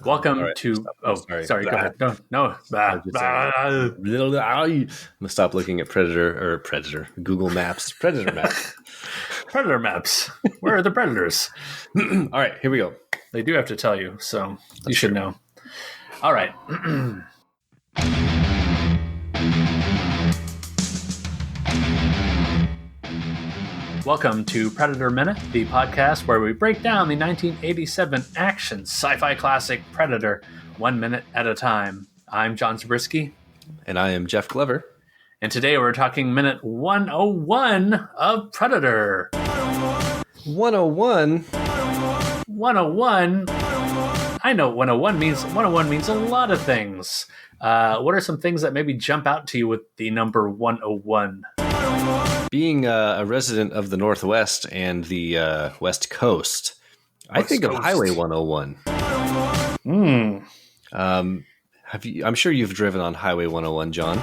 Welcome right, to. stop. Oh, sorry. Go ahead. No. I'm gonna stop looking at Google Maps, Predator Maps. Predator maps. Where are the predators? All right, here we go. They do have to tell you, so you should know. All right. Welcome to Predator Minute, the podcast where we break down the 1987 action sci-fi classic Predator 1 minute at a time. I'm John Zabriskie. And I am Jeff Glover. And today we're talking minute 101 of Predator. 101? 101? I know what 101 means. 101 means a lot of things. What are some things that maybe jump out to you with the number 101? Being a resident of the Northwest and the West Coast, I think of Highway 101. I'm sure you've driven on Highway 101, John.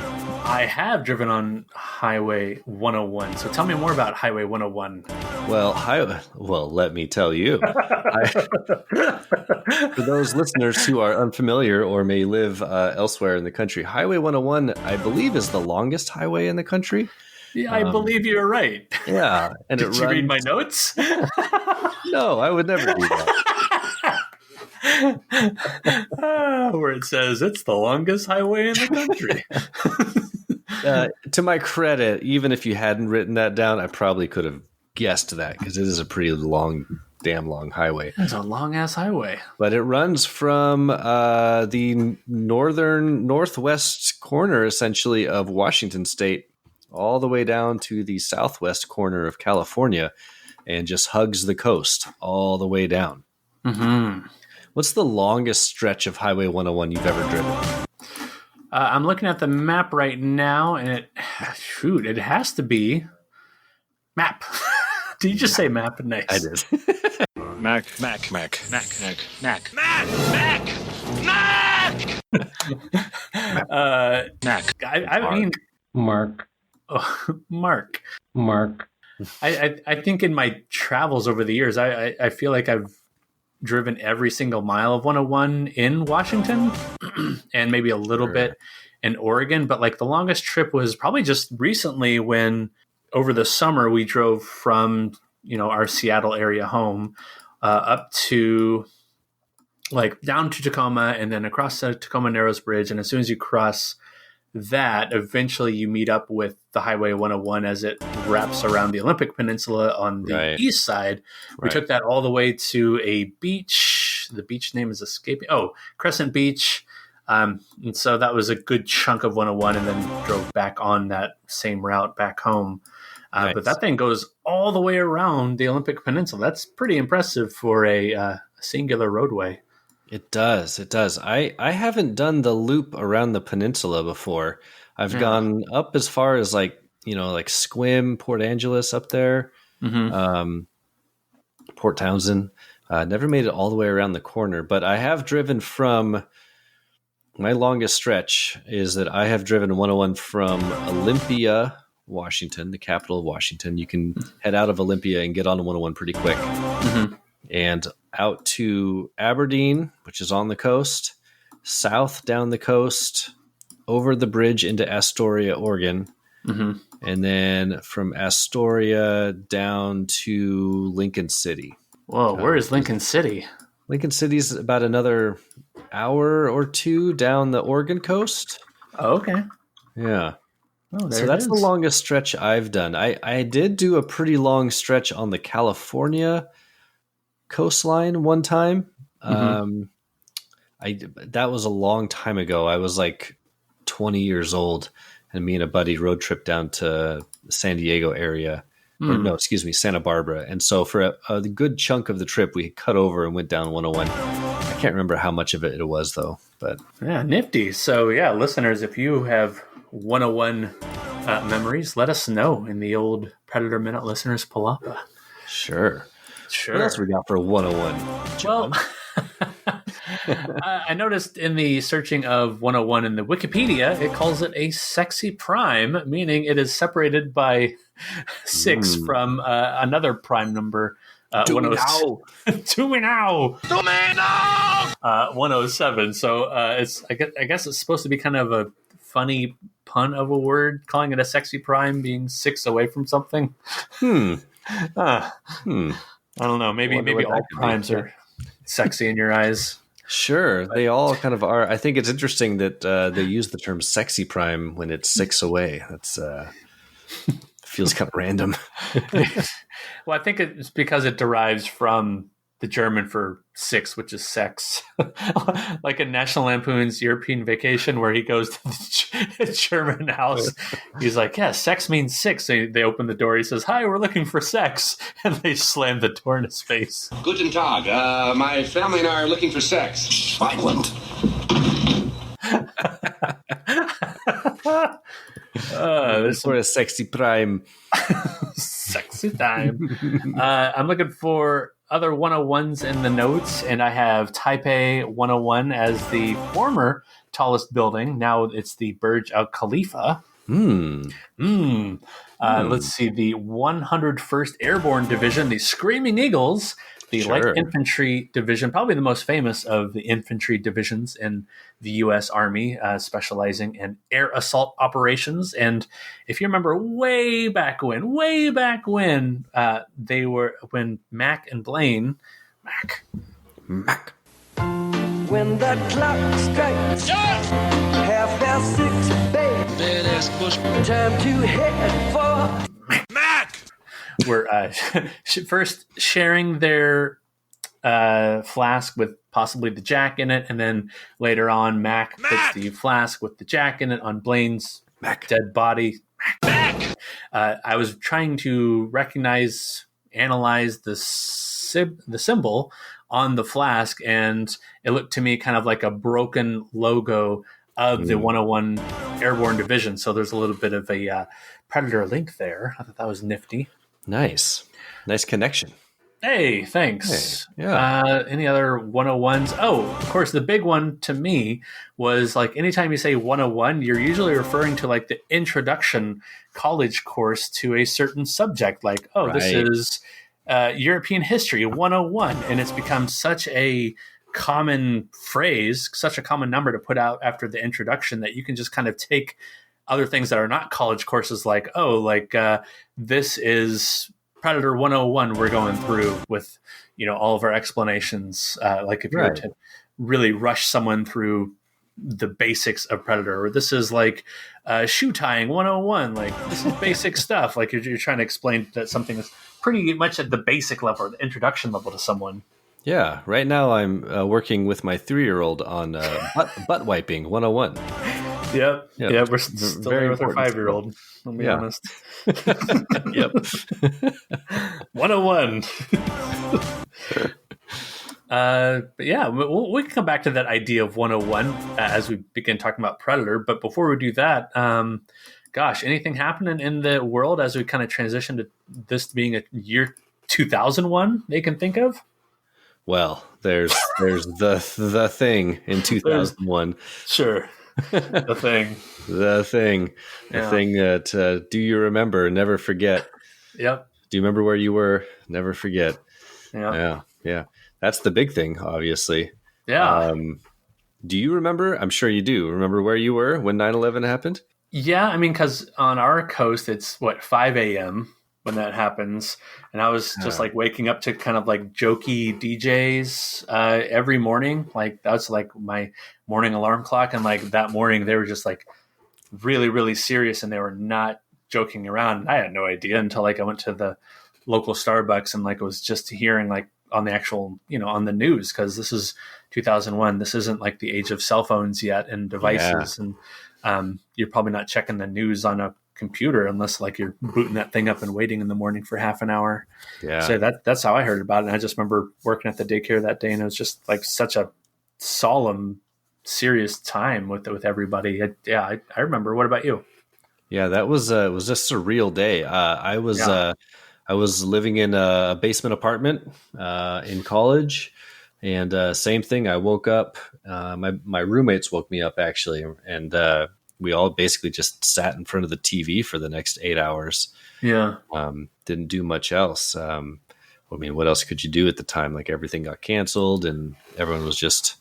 I have driven on Highway 101. So tell me more about Highway 101. Well, let me tell you. For those listeners who are unfamiliar or may live elsewhere in the country, Highway 101, I believe, is the longest highway in the country. Yeah, I believe you're right. Yeah. And Did you read my notes? No, I would never do that. Where it says it's the longest highway in the country. To my credit, even if you hadn't written that down, I probably could have guessed that because it is a pretty damn long highway. It's a long-ass highway. But it runs from the northwest corner, essentially, of Washington State all the way down to the southwest corner of California and just hugs the coast all the way down. Mm-hmm. What's the longest stretch of Highway 101 you've ever driven? I'm looking at the map right now, and it has to be map. Did you just say map? Nice. I did. Mac. I mean, Mark. Oh, Mark. I think in my travels over the years, I feel like I've driven every single mile of 101 in Washington and maybe a little bit in Oregon. But like the longest trip was probably just recently when over the summer we drove from, our Seattle area home up to like down to Tacoma and then across the Tacoma Narrows Bridge. And as soon as you cross that, eventually you meet up with the Highway 101 as it wraps around the Olympic Peninsula on the east side. We took that all the way to a beach. The beach name is escaping. Oh, Crescent Beach. And so that was a good chunk of 101 and then drove back on that same route back home. Nice. But that thing goes all the way around the Olympic Peninsula. That's pretty impressive for a singular roadway. It does. I haven't done the loop around the peninsula before. I've gone up as far as like Sequim, Port Angeles up there, Port Townsend. Never made it all the way around the corner, but I have driven from my longest stretch is that I have driven 101 from Olympia, Washington, the capital of Washington. You can head out of Olympia and get on 101 pretty quick. Mm-hmm. And out to Aberdeen, which is on the coast, south down the coast, over the bridge into Astoria, Oregon, and then from Astoria down to Lincoln City. Whoa, where is Lincoln City? Lincoln City's about another hour or two down the Oregon coast. Oh, okay. Yeah. Oh, so that's the longest stretch I've done. I did do a pretty long stretch on the California coastline one time. That was a long time ago. I was like 20 years old, and me and a buddy road trip down to the San Diego area. Santa Barbara. And so for a good chunk of the trip, we cut over and went down 101. I can't remember how much of it was, though. But yeah, nifty. So yeah, listeners, if you have 101 memories, let us know in the old Predator Minute listeners palapa. Sure. What else we got for 101, John? Well, I noticed in the searching of 101 in the Wikipedia, it calls it a sexy prime, meaning it is separated by 6 from another prime number Do me now. Do me now. Do me now. 107. So I guess it's supposed to be kind of a funny pun of a word, calling it a sexy prime, being 6 away from something. I don't know. Maybe all primes are sexy in your eyes. Sure, they all kind of are. I think it's interesting that they use the term "sexy prime" when it's 6 away. That's feels kind of random. Well, I think it's because it derives from the German for 6, which is sex. Like in National Lampoon's European Vacation, where he goes to the German house. He's like, yeah, sex means 6. So they open the door. He says, hi, we're looking for sex. And they slam the door in his face. Guten Tag. My family and I are looking for sex. Schweinhund. This for a sexy prime. Sexy time. I'm looking for other 101s in the notes, and I have Taipei 101 as the former tallest building. Now it's the Burj Al Khalifa. Let's see, the 101st Airborne Division, the Screaming Eagles, the Light Infantry Division, probably the most famous of the infantry divisions in the U.S. Army, specializing in air assault operations. And if you remember way back when, they were, when Mac and Blaine, Mac. When the clock strikes 6:30, badass bush. Time to head for Mac. We're first sharing their flask with possibly the Jack in it, and then later on, Mac puts the flask with the Jack in it on Blaine's dead body. Mac. I was trying to analyze the symbol on the flask, and it looked to me kind of like a broken logo of the 101 Airborne Division. So there's a little bit of a Predator link there. I thought that was nifty. Nice connection. Hey, thanks. Hey, yeah. Any other 101s? Oh, of course, the big one to me was like anytime you say 101, you're usually referring to like the introduction college course to a certain subject. Like, this is European history 101. And it's become such a common phrase, such a common number to put out after the introduction that you can just kind of take other things that are not college courses, like, this is Predator 101 we're going through with, all of our explanations. Like if you were to really rush someone through the basics of Predator, or this is like shoe tying 101, like this is basic stuff. Like you're trying to explain that something is pretty much at the basic level or the introduction level to someone. Yeah. Right now I'm working with my 3-year-old on butt wiping 101. Yep. Yeah, we're still there with our 5-year-old. I'll be honest. Yep. 101. But yeah, we can come back to that idea of 101 as we begin talking about Predator. But before we do that, anything happening in the world as we kind of transition to this being a year 2001 they can think of? Well, there's the thing in 2001. Sure. The thing that do you remember, never forget. Yep. Do you remember where you were? Never forget. Yeah That's the big thing, obviously. Do you remember? I'm sure you do remember where you were when 9/11 happened. Yeah, I mean, because on our coast it's 5 a.m. when that happens, and I was just like waking up to kind of like jokey DJs every morning. Like that's like my morning alarm clock, and like that morning they were just like really, really serious, and they were not joking around. And I had no idea until like I went to the local Starbucks and like was just hearing like on the actual on the news, because this is 2001. This isn't like the age of cell phones yet and devices, and you're probably not checking the news on a computer unless like you're booting that thing up and waiting in the morning for half an hour. Yeah. So that's how I heard about it. And I just remember working at the daycare that day, and it was just like such a solemn, serious time with everybody. I remember. What about you? Yeah, that was it was a surreal day. I was living in a basement apartment in college, and same thing. I woke up. My roommates woke me up actually, and we all basically just sat in front of the TV for the next 8 hours. Yeah. Didn't do much else. I mean, what else could you do at the time? Like everything got canceled and everyone was just,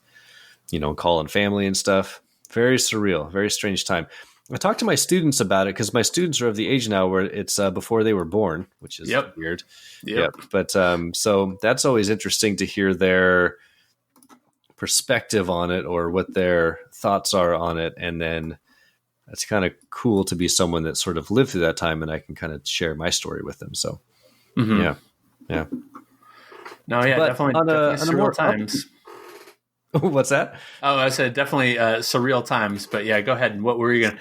calling family and stuff. Very surreal, very strange time. I talked to my students about it because my students are of the age now where it's before they were born, which is weird. Yep. But so that's always interesting to hear their perspective on it or what their thoughts are on it. And then it's kind of cool to be someone that sort of lived through that time and I can kind of share my story with them. So, yeah. No, yeah, but definitely surreal times. What's that? Oh, I said definitely surreal times. But yeah, go ahead. What were you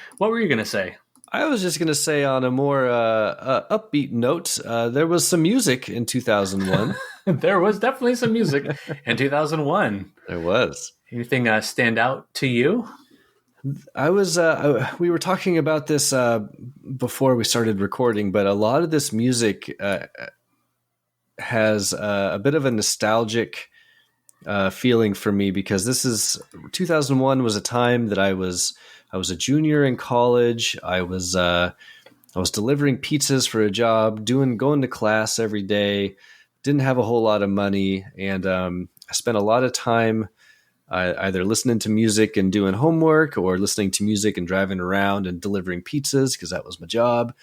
gonna say? I was just gonna say on a more upbeat note, there was some music in 2001. There was definitely some music in 2001. There was. Anything stand out to you? I was. We were talking about this before we started recording, but a lot of this music has a bit of a nostalgic feeling for me because this is 2001 was a time that I was a junior in college. I was delivering pizzas for a job, going to class every day. Didn't have a whole lot of money, and I spent a lot of time either listening to music and doing homework, or listening to music and driving around and delivering pizzas because that was my job.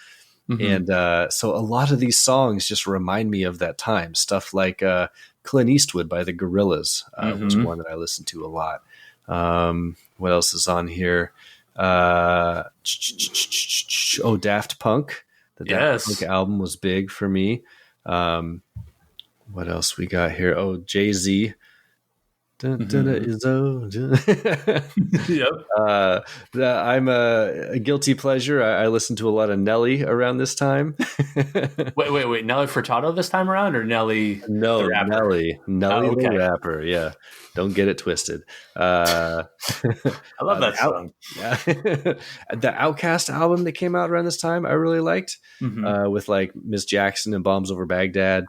Mm-hmm. And so a lot of these songs just remind me of that time. Stuff like Clint Eastwood by the Gorillaz was one that I listened to a lot. What else is on here? Daft Punk. The Daft Punk album was big for me. What else we got here? Oh, Jay-Z. Yep. I'm a guilty pleasure. I listened to a lot of Nelly around this time. Wait. Nelly Furtado this time around, or Nelly? No, the rapper? Nelly the rapper. Yeah, don't get it twisted. I love that song. The Outkast album that came out around this time, I really liked, with like Miss Jackson and Bombs Over Baghdad.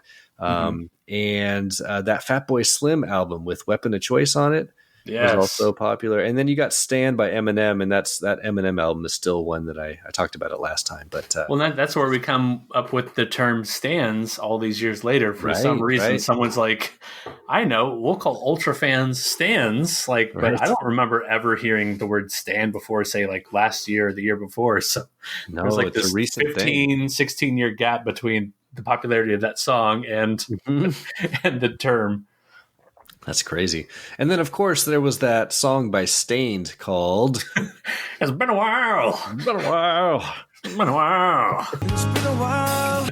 And that Fatboy Slim album with Weapon of Choice on it was also popular. And then you got Stand by Eminem, and that Eminem album is still one that I talked about it last time. But that's where we come up with the term stands all these years later. For some reason, someone's like, I know, we'll call ultra fans stands. But I don't remember ever hearing the word stand before, say like last year or the year before. So there's like this 16-year gap between the popularity of that song and and the term. That's crazy. And then, of course, there was that song by Stained called It's Been a While. It's Been a While. It's Been a While. It's been a while.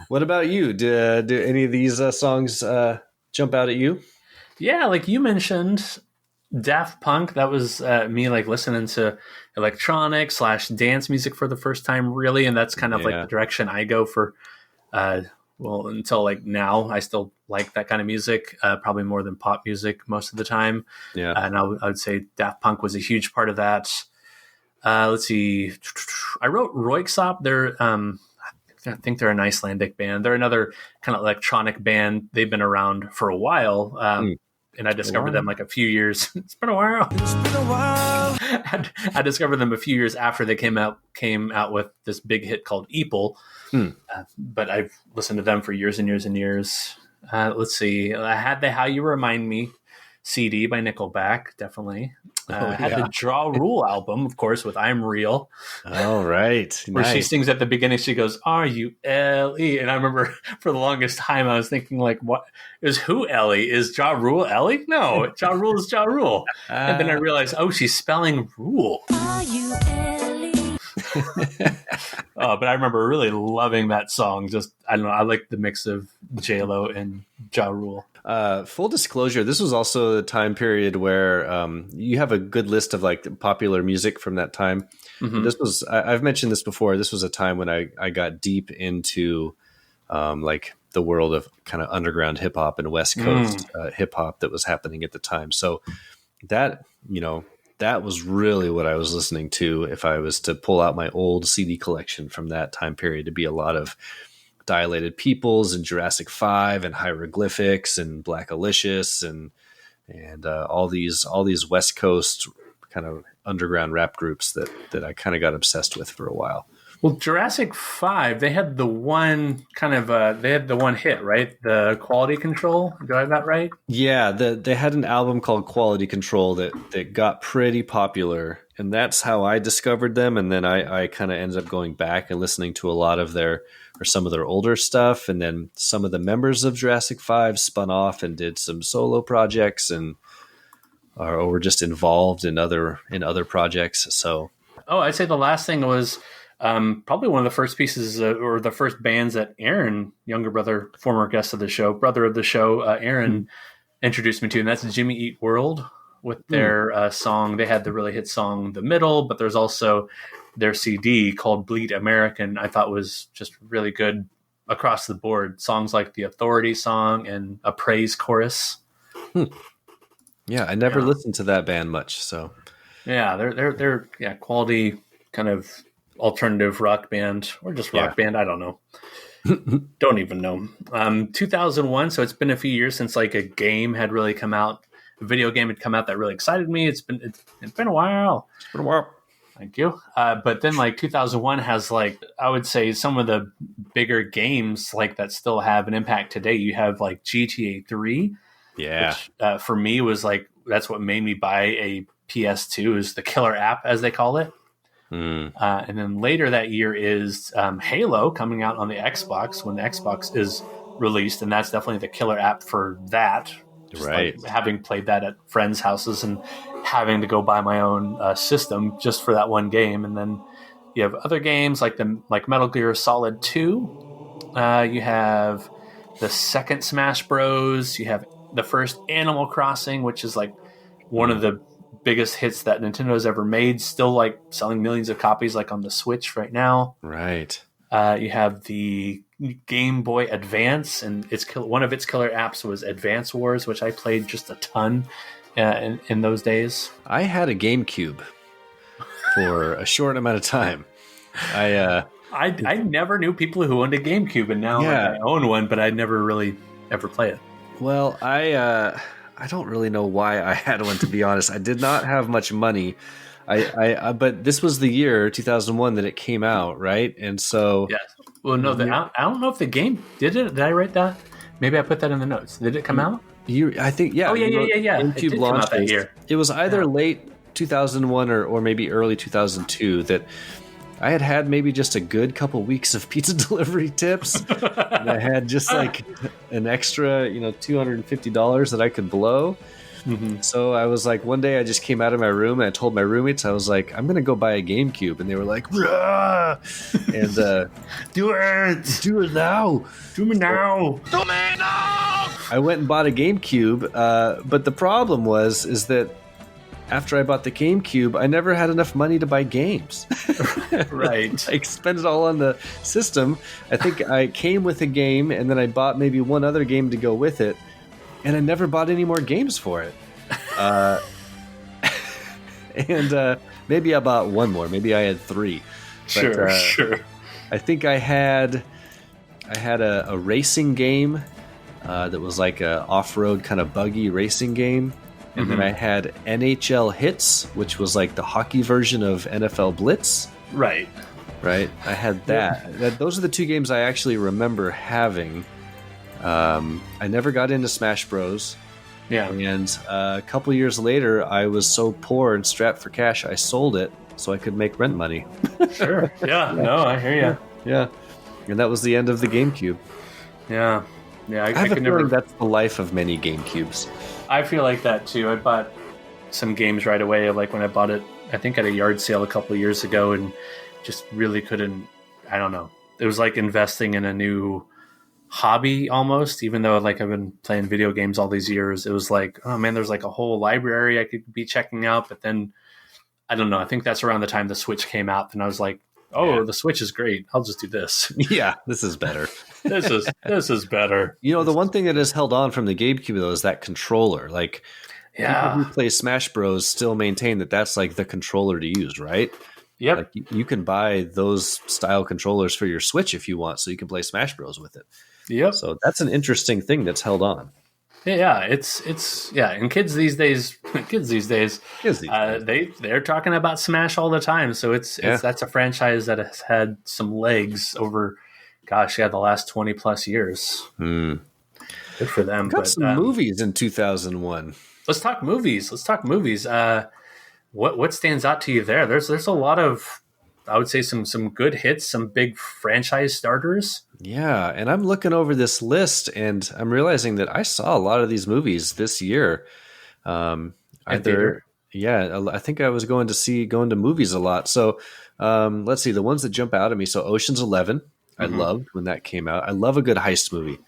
What about you? Do any of these songs jump out at you? Yeah, like you mentioned, Daft Punk. That was me like listening to electronic / dance music for the first time, really, and that's kind of like the direction I go for. Until like now, I still like that kind of music, probably more than pop music most of the time. Yeah, and I would say Daft Punk was a huge part of that. Let's see, I wrote Royksop. They're I think they're an Icelandic band. They're another kind of electronic band. They've been around for a while. And I discovered them like a few years. It's been a while. It's been a while. I discovered them a few years after they came out with this big hit called Eeple. But I've listened to them for years and years and years. Let's see. I had the How You Remind Me CD by Nickelback, definitely. I had the Draw Rule album, of course, with I'm Real. Oh, right. Where she sings at the beginning, she goes, R-U-L-E. And I remember for the longest time, I was thinking, like, what is who Ellie? Is Ja Rule Ellie? No, Ja Rule is Ja Rule. And then I realized, she's spelling rule. R-U-L-E. But I remember really loving that song. Just, I don't know, I like the mix of J-Lo and Ja Rule. Full disclosure, this was also the time period where you have a good list of like popular music from that time. This was, I've mentioned this before, this was a time when I got deep into like the world of kind of underground hip hop and West Coast hip hop that was happening at the time. So that, that was really what I was listening to if I was to pull out my old CD collection from that time period. To be a lot of Dilated Peoples and Jurassic 5 and Hieroglyphics and Black Alicious and all these West Coast kind of underground rap groups that I kind of got obsessed with for a while. Well, Jurassic 5, they had the one hit, right? The Quality Control. Do I have that right? Yeah, they had an album called Quality Control that got pretty popular, and that's how I discovered them. And then I kind of ended up going back and listening to a lot of some of their older stuff, and then some of the members of Jurassic 5 spun off and did some solo projects or were just involved in other projects. So, I'd say the last thing was probably one of the first pieces or the first bands that Aaron, younger brother, former guest of the show, brother of the show, Aaron introduced me to, and that's Jimmy Eat World with their song. They had the really hit song The Middle, but there's also their CD called Bleed American. I thought was just really good across the board. Songs like the Authority song and a praise chorus. Yeah, I never listened to that band much. So yeah, they're quality kind of alternative rock band or just rock band. I don't know. Don't even know. 2001. So it's been a few years since like a game had really come out. A video game had come out that really excited me. It's been a while. It's been a while. Thank you. But then like 2001 has like, I would say some of the bigger games like that still have an impact today. You have like GTA 3. Yeah. Which, for me was like, that's what made me buy a PS2 is the killer app as they call it. And then later that year is Halo coming out on the Xbox when the Xbox is released. And that's definitely the killer app for that. Just right. Like having played that at friends' houses and having to go buy my own system just for that one game. And then you have other games like Metal Gear Solid 2. You have the second Smash Bros. You have the first Animal Crossing, which is like one of the biggest hits that Nintendo's ever made, still like selling millions of copies like on the Switch right now. Right. You have the Game Boy Advance, and one of its killer apps was Advance Wars, which I played just a ton in those days. I had a GameCube for a short amount of time. I never knew people who owned a GameCube, and now I own one, but I never really ever play it. Well, I don't really know why I had one, to be honest. I did not have much money. But this was the year 2001 that it came out, right? And so, yes. Well, no, I don't know if the game did it. Did I write that? Maybe I put that in the notes. Did it come out? I think, yeah. Oh, yeah. GameCube it did come out that year. It was either late 2001 or maybe early 2002 that I had maybe just a good couple weeks of pizza delivery tips. And I had just like an extra, $250 that I could blow. Mm-hmm. So I was like, one day I just came out of my room and I told my roommates, I was like, I'm going to go buy a GameCube. And they were like, "Rah!" And do it. Do it now. Do me now. Do me now. I went and bought a GameCube. But the problem is that after I bought the GameCube, I never had enough money to buy games. Right. I spent it all on the system. I think I came with a game and then I bought maybe one other game to go with it. And I never bought any more games for it. And maybe I bought one more. Maybe I had 3. But, sure. I think I had a racing game that was like a off-road kind of buggy racing game. And then I had NHL Hits, which was like the hockey version of NFL Blitz. Right. I had that. Those are the 2 games I actually remember having. I never got into Smash Bros. Yeah. And a couple years later, I was so poor and strapped for cash, I sold it so I could make rent money. Sure. Yeah. No, I hear you. Yeah. And that was the end of the GameCube. Yeah. Yeah. I have a feeling that's the life of many GameCubes. I feel like that too. I bought some games right away, like when I bought it, I think at a yard sale a couple of years ago, and just really couldn't, I don't know. It was like investing in a new hobby almost, even though like I've been playing video games all these years. It was like, oh man, there's like a whole library I could be checking out. But then, I don't know, I think that's around the time the Switch came out, and I was like, the Switch is great. I'll just do this. Yeah, this is better. This is better. The one thing that has held on from the GameCube though is that controller. Like, people who play Smash Bros still maintain that that's like the controller to use, right? Yep. Like you can buy those style controllers for your Switch if you want, so you can play Smash Bros with it. Yep. So that's an interesting thing that's held on. Yeah, it's and kids these days, they're talking about Smash all the time. So it's that's a franchise that has had some legs over, the last 20 plus years. Good for them. Got some movies in 2001. Let's talk movies. What stands out to you there? There's a lot of, I would say, some good hits, some big franchise starters. Yeah, and I'm looking over this list, and I'm realizing that I saw a lot of these movies this year. I think I was going to movies a lot. So let's see the ones that jump out at me. So Ocean's 11, I loved when that came out. I love a good heist movie.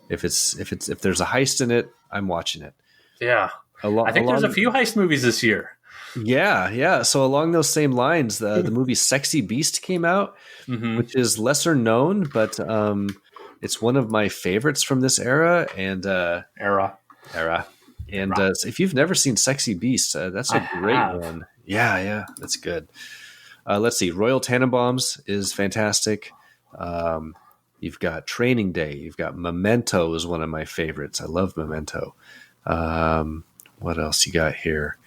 If there's a heist in it, I'm watching it. Yeah, I think there's a few heist movies this year. Yeah. So along those same lines, the movie Sexy Beast came out, which is lesser known, but it's one of my favorites from this era. And if you've never seen Sexy Beast, that's a great one. Yeah, that's good. Let's see. Royal Tenenbaums is fantastic. You've got Training Day. You've got Memento is one of my favorites. I love Memento. What else you got here?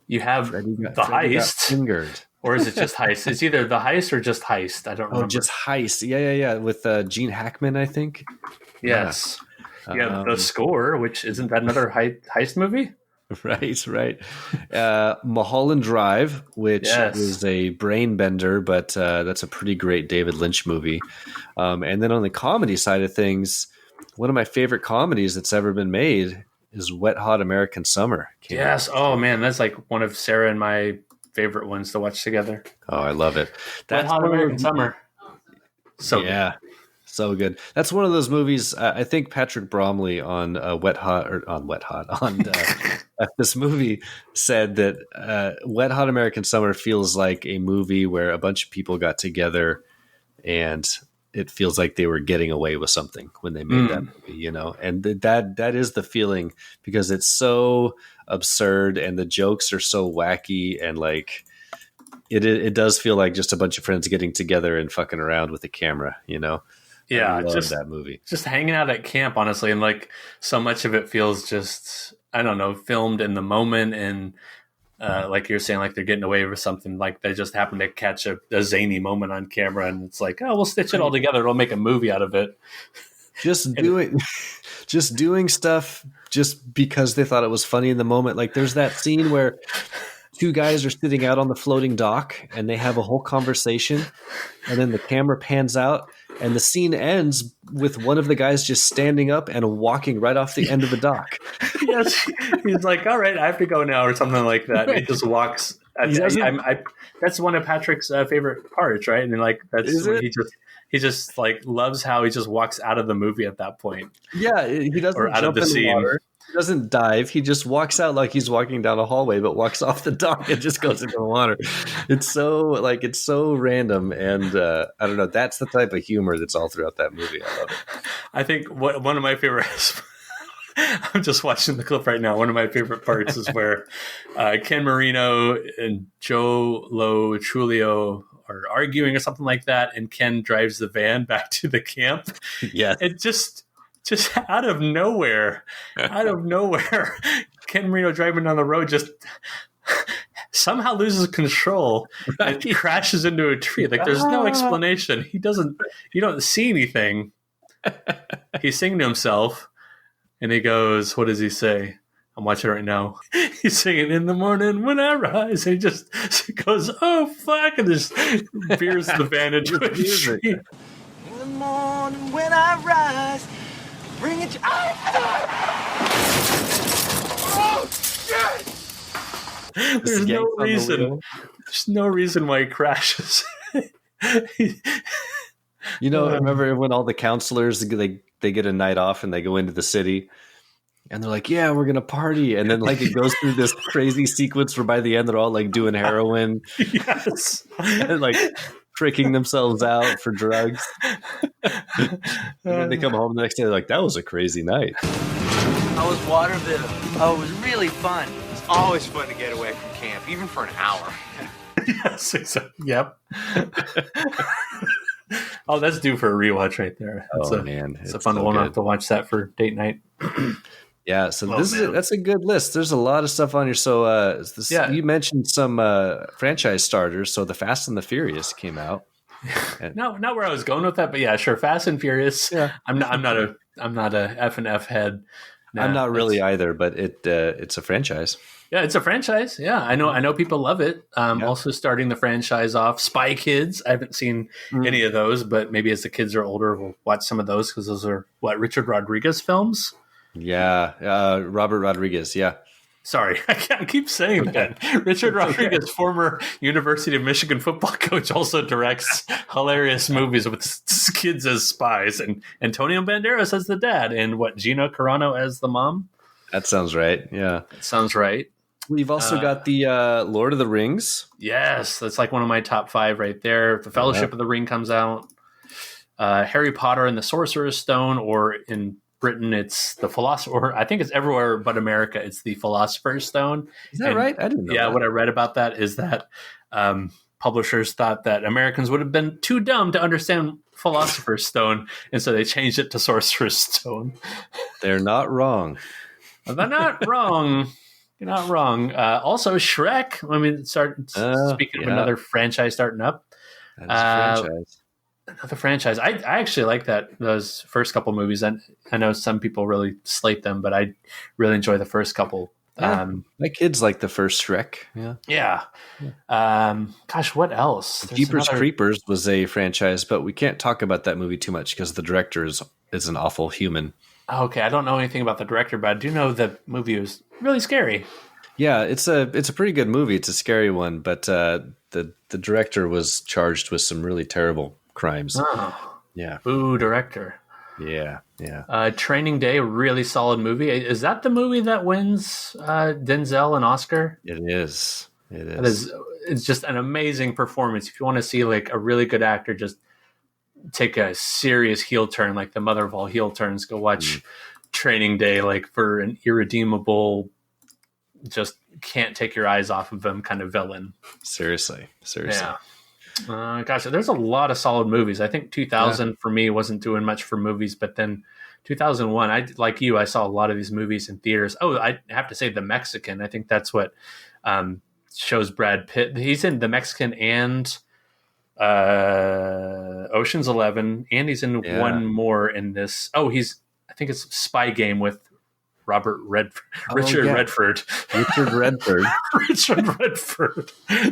You have the Heist, or is it just Heist? It's either the Heist or just Heist. I don't remember. Oh, just Heist. Yeah. With Gene Hackman, I think. Yes. Yeah. You have The Score, which isn't that another heist movie? Right. Mulholland Drive, which is a brain bender, but that's a pretty great David Lynch movie. And then on the comedy side of things, one of my favorite comedies that's ever been made is Wet Hot American Summer. Yes. Oh man, that's like one of Sarah and my favorite ones to watch together. Oh, I love it. Wet Hot American Summer. So yeah, so good. That's one of those movies. I think Patrick Bromley on this movie said that Wet Hot American Summer feels like a movie where a bunch of people got together and it feels like they were getting away with something when they made that movie, and that is the feeling, because it's so absurd and the jokes are so wacky, and like it does feel like just a bunch of friends getting together and fucking around with the camera, Yeah, I love that movie. Just hanging out at camp, honestly, and like so much of it feels just, I don't know, filmed in the moment, and like you're saying, like they're getting away with something, like they just happen to catch a zany moment on camera, and it's like, oh, we'll stitch it all together. It'll make a movie out of it. Just doing stuff just because they thought it was funny in the moment. Like there's that scene where two guys are sitting out on the floating dock and they have a whole conversation, and then the camera pans out and the scene ends with one of the guys just standing up and walking right off the end of the dock. Yes, he's like, all right, I have to go now, or something like that. Right. He just walks. That's one of Patrick's favorite parts, right? And like that's when he just like loves how he just walks out of the movie at that point. Yeah, he doesn't out of the scene. Water. He doesn't dive. He just walks out like he's walking down a hallway, but walks off the dock and just goes into the water. It's so random, and I don't know. That's the type of humor that's all throughout that movie. I love it. I think one of my favorites. I'm just watching the clip right now. One of my favorite parts is where Ken Marino and Joe Lo Truglio are arguing or something like that, and Ken drives the van back to the camp. Yeah, it just out of nowhere, Ken Marino driving down the road just somehow loses control and crashes into a tree. Like there's no explanation. You don't see anything. He's singing to himself, and he goes, what does he say? I'm watching it right now. He's singing, in the morning when I rise. And he just goes, oh, fuck, and just veers the van into a tree. In the morning when I rise, bring it. Oh, shit! There's no reason. There's no reason why he crashes. Remember when all the counselors, they get a night off and they go into the city and they're like, yeah, we're going to party. And then like it goes through this crazy sequence where by the end they're all like doing heroin. Yes. And like tricking themselves out for drugs. And then they come home the next day, they're like, that was a crazy night. How was Waterville? Oh, it was really fun. It's always fun to get away from camp, even for an hour. Yes, exactly. Yep. Oh, that's due for a rewatch right there. Man, it's a fun one. I'll have to watch that for date night. Yeah, so that's a good list. There's a lot of stuff on here. So you mentioned some franchise starters. So the Fast and the Furious came out. Not where I was going with that, but yeah, sure. Fast and Furious. Yeah. I'm not a F and F head. Nah, I'm not really either, but it's a franchise. Yeah, it's a franchise. Yeah, I know people love it. Also starting the franchise off, Spy Kids. I haven't seen any of those, but maybe as the kids are older, we'll watch some of those because those are Richard Rodriguez films. Yeah, Robert Rodriguez. Yeah. Sorry, I keep saying that. Richard Rodriguez, former University of Michigan football coach, also directs hilarious movies with kids as spies, and Antonio Banderas as the dad, and Gina Carano as the mom. That sounds right. Yeah, that sounds right. We've also got the Lord of the Rings. Yes, that's like one of my top 5 right there. The Fellowship of the Ring comes out. Harry Potter and the Sorcerer's Stone, or in Britain, it's the Philosopher. Or I think it's everywhere but America. It's the Philosopher's Stone. Is that right? I didn't know. Yeah, what I read about that is that publishers thought that Americans would have been too dumb to understand Philosopher's Stone, and so they changed it to Sorcerer's Stone. They're not wrong. They're not wrong. You're not wrong. Also, Shrek. I mean, speaking of another franchise starting up. That is a franchise. Another franchise. I actually like those first couple movies. And I know some people really slate them, but I really enjoy the first couple. My kids like the first Shrek. Yeah. Gosh, what else? Jeepers Creepers was a franchise, but we can't talk about that movie too much because the director is an awful human. Okay, I don't know anything about the director, but I do know the movie was really scary. Yeah, it's a pretty good movie. It's a scary one, but the director was charged with some really terrible crimes. Oh. Yeah. Ooh, director. Yeah. Training Day, really solid movie. Is that the movie that wins Denzel an Oscar? It is. It's just an amazing performance. If you want to see like a really good actor just take a serious heel turn, like the mother of all heel turns, go watch Training Day, like for an irredeemable, just can't take your eyes off of him kind of villain. Seriously. Yeah. Gosh, there's a lot of solid movies. I think 2000 for me wasn't doing much for movies, but then 2001, I saw a lot of these movies in theaters. Oh, I have to say The Mexican. I think that's what shows Brad Pitt. He's in The Mexican and Ocean's 11, and he's in one more in this. I think it's Spy Game with Richard Redford. Richard Redford.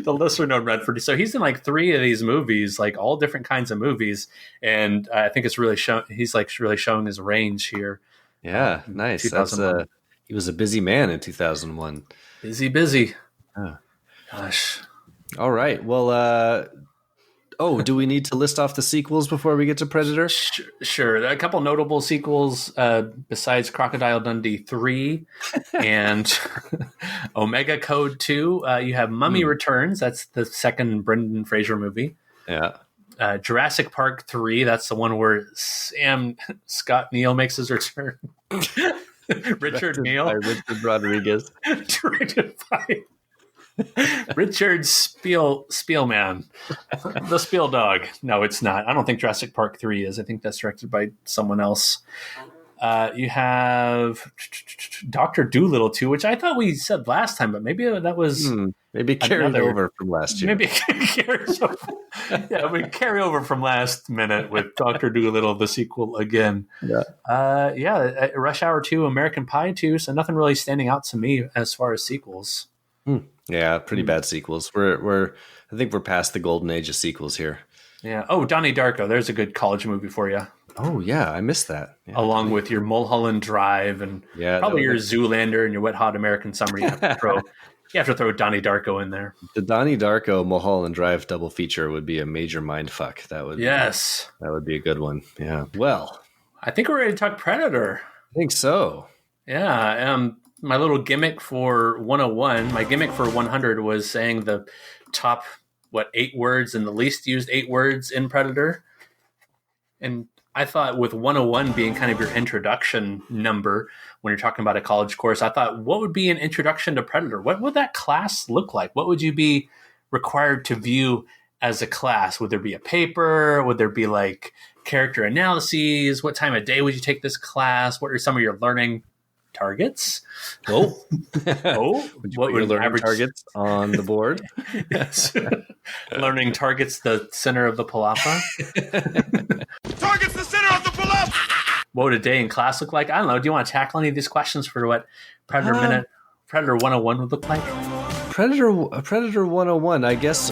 The lesser known Redford. So he's in like 3 of these movies, like all different kinds of movies, and I think it's really he's like really showing his range here. Yeah, nice. He was a busy man in 2001. Busy. Oh. Gosh. All right. Well, do we need to list off the sequels before we get to Predator? Sure. A couple notable sequels besides Crocodile Dundee 3 and Omega Code 2. You have Mummy Returns. That's the second Brendan Fraser movie. Yeah. Jurassic Park 3. That's the one where Scott Neal makes his return. Richard Neal. By Richard Rodriguez. Directed by Richard Spielman, the Spiel Dog. No, it's not. I don't think Jurassic Park 3 is. I think that's directed by someone else. You have Dr. Dolittle 2, which I thought we said last time, but maybe that was maybe carried over from last year. Maybe it carries over. Yeah, we carry over from last minute with Dr. Dolittle, the sequel again. Yeah. Rush Hour 2, American Pie 2. So nothing really standing out to me as far as sequels. Yeah, pretty bad sequels. I think we're past the golden age of sequels here. Yeah. Oh, Donnie Darko. There's a good college movie for you. Oh yeah, I missed that. Yeah, along with your Mulholland Drive and probably your Zoolander and your Wet Hot American Summer. You have to throw Donnie Darko in there. The Donnie Darko Mulholland Drive double feature would be a major mind fuck. That would be a good one. Yeah. Well, I think we're ready to talk Predator. I think so. Yeah. My little gimmick for 101, my gimmick for 100 was saying the top, 8 words and the least used 8 words in Predator. And I thought with 101 being kind of your introduction number when you're talking about a college course, I thought, what would be an introduction to Predator? What would that class look like? What would you be required to view as a class? Would there be a paper? Would there be like character analyses? What time of day would you take this class? What are some of your learning targets? Oh, Would what were your learning targets on the board? Yes. Learning targets the center of the palapa. Targets the center of the palapa. What would a day in class look like? I don't know. Do you want to tackle any of these questions for what Predator 101 would look like? Predator 101, I guess.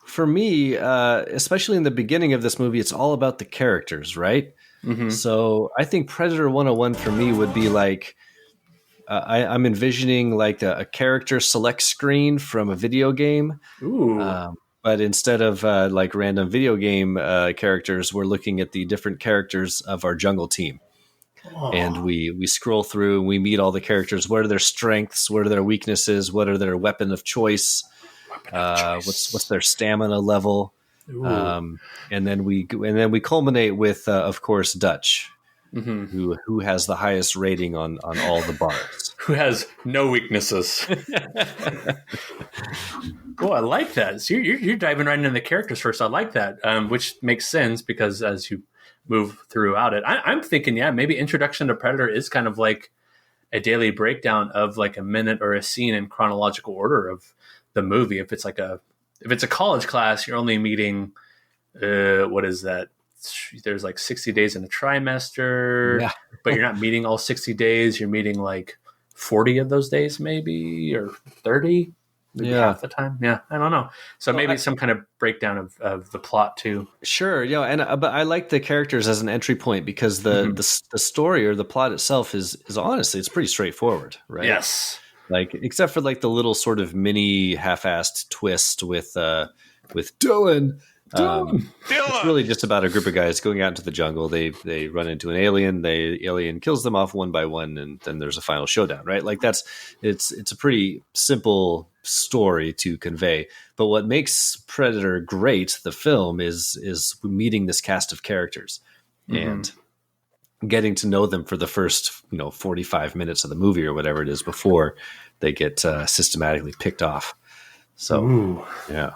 For me, especially in the beginning of this movie, it's all about the characters, right? Mm-hmm. So I think Predator 101 for me would be like, I'm envisioning like a character select screen from a video game. Ooh. But instead of like random video game characters, we're looking at the different characters of our jungle team. Oh. And we scroll through and we meet all the characters. What are their strengths? What are their weaknesses? What are their weapon of choice? What's their stamina level? And then we culminate with, of course, Dutch, who has the highest rating on all the bars. Who has no weaknesses. Oh, I like that. So you're diving right into the characters first. I like that, which makes sense because as you move throughout it, I'm thinking, maybe Introduction to Predator is kind of like a daily breakdown of like a minute or a scene in chronological order of the movie. If it's a college class, you're only meeting, what is that? There's like 60 days in a trimester, but you're not meeting all 60 days. You're meeting like 40 of those days, maybe, or 30. Maybe half the time. Yeah, I don't know. So maybe some kind of breakdown of the plot too. Sure, but I like the characters as an entry point because the story or the plot itself is honestly, it's pretty straightforward, right? Yes. Like except for like the little sort of mini half-assed twist with Dylan. It's really just about a group of guys going out into the jungle. They run into an alien. The alien kills them off one by one, and then there's a final showdown. Right? Like it's a pretty simple story to convey. But what makes Predator great, the film, is meeting this cast of characters and getting to know them for the first 45 minutes of the movie or whatever it is before they get systematically picked off. So yeah.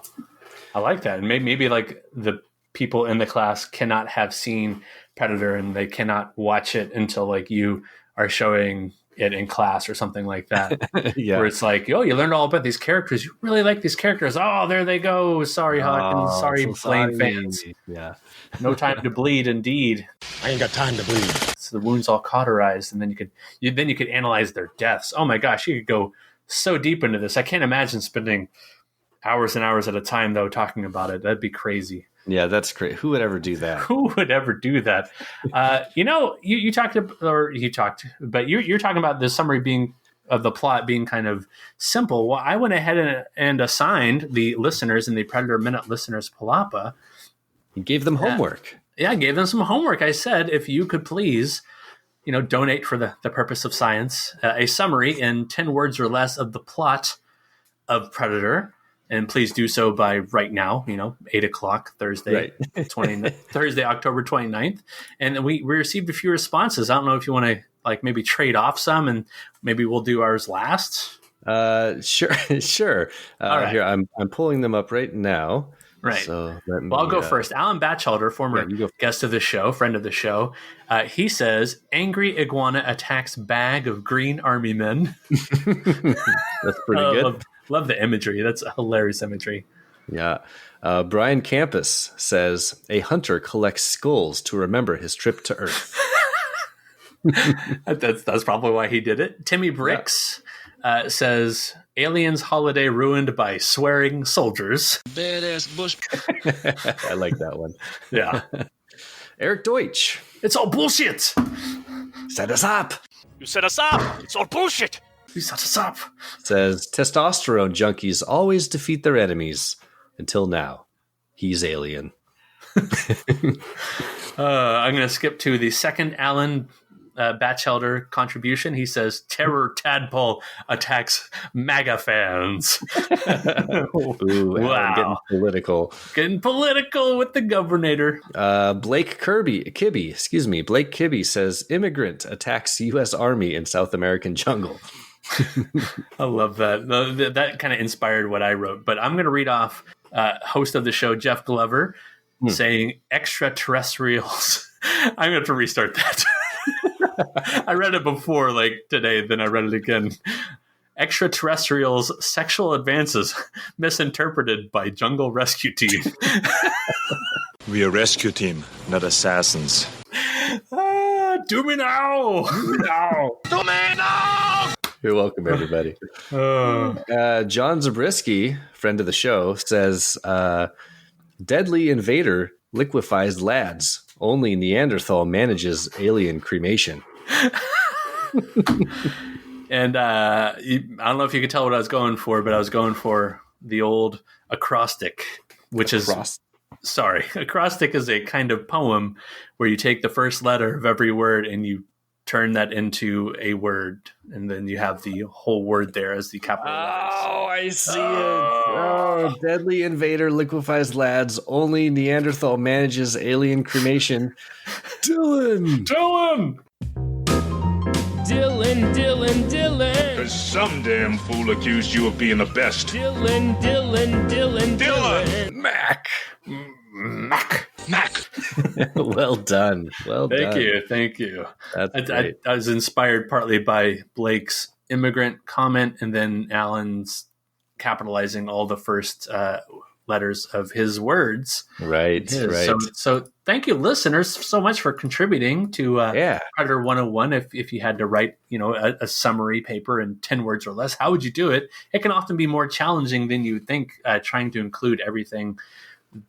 I like that. And maybe like the people in the class cannot have seen Predator and they cannot watch it until like you are showing it in class or something like that. Where it's like, you learned all about these characters. You really like these characters. Oh, there they go. Sorry, Hawkins. Sorry, Blaine fans. Yeah. No time to bleed, indeed. I ain't got time to bleed. So the wounds all cauterized, and then you could analyze their deaths. Oh my gosh, you could go so deep into this. I can't imagine spending hours and hours at a time, though, talking about it. That'd be crazy. Yeah, that's great. Who would ever do that? Who would ever do that? You talked, but you're talking about the summary of the plot being kind of simple. Well, I went ahead and assigned the listeners in the Predator Minute listeners Palapa. You gave them homework. I gave them some homework. I said, if you could please, donate for the purpose of science, a summary in 10 words or less of the plot of Predator. And please do so by right now, 8 o'clock Thursday, Thursday, October 29th. And we received a few responses. I don't know if you want to maybe trade off some and maybe we'll do ours last. Sure. All right. Here, I'm pulling them up right now. Right. So I'll go first. Alan Batchelder, former guest of the show, friend of the show. He says, angry iguana attacks bag of green army men. That's pretty good. Love the imagery. That's a hilarious imagery. Yeah. Brian Campus says, a hunter collects skulls to remember his trip to Earth. That's probably why he did it. Timmy Bricks says, aliens holiday ruined by swearing soldiers. Badass bush. I like that one. Yeah. Eric Deutsch. It's all bullshit. Set us up. You set us up. It's all bullshit. You set us up. Says, testosterone junkies always defeat their enemies. Until now. He's alien. I'm going to skip to the second Alan Batchelder contribution. He says, terror tadpole attacks MAGA fans. Ooh, wow. Getting political. Getting political with the governor. Blake Kibbe says, immigrant attacks U.S. Army in South American jungle. I love that. That kind of inspired what I wrote. But I'm going to read off host of the show, Jeff Glover, saying extraterrestrials. I'm going to have to restart that. I read it before, like today, then I read it again. Extraterrestrials' sexual advances misinterpreted by jungle rescue team. We are rescue team, not assassins. Do me now! Do me now! Do me now! You're welcome, everybody. John Zabriskie, friend of the show, says, deadly invader liquefies lads. Only Neanderthal manages alien cremation. And I don't know if you could tell what I was going for, but I was going for the old acrostic, which acrostic is a kind of poem where you take the first letter of every word and you turn that into a word, and then you have the whole word there as the capital letters. Oh, I see it. Oh, deadly invader liquefies lads. Only Neanderthal manages alien cremation. Dylan! Cause some damn fool accused you of being the best. Dylan. Mac. Well done. Thank you. That's great. I was inspired partly by Blake's immigrant comment, and then Alan's capitalizing all the first letters of his words. Right. So thank you, listeners, so much for contributing to Predator 101. If you had to write, a summary paper in 10 words or less, how would you do it? It can often be more challenging than you think, trying to include everything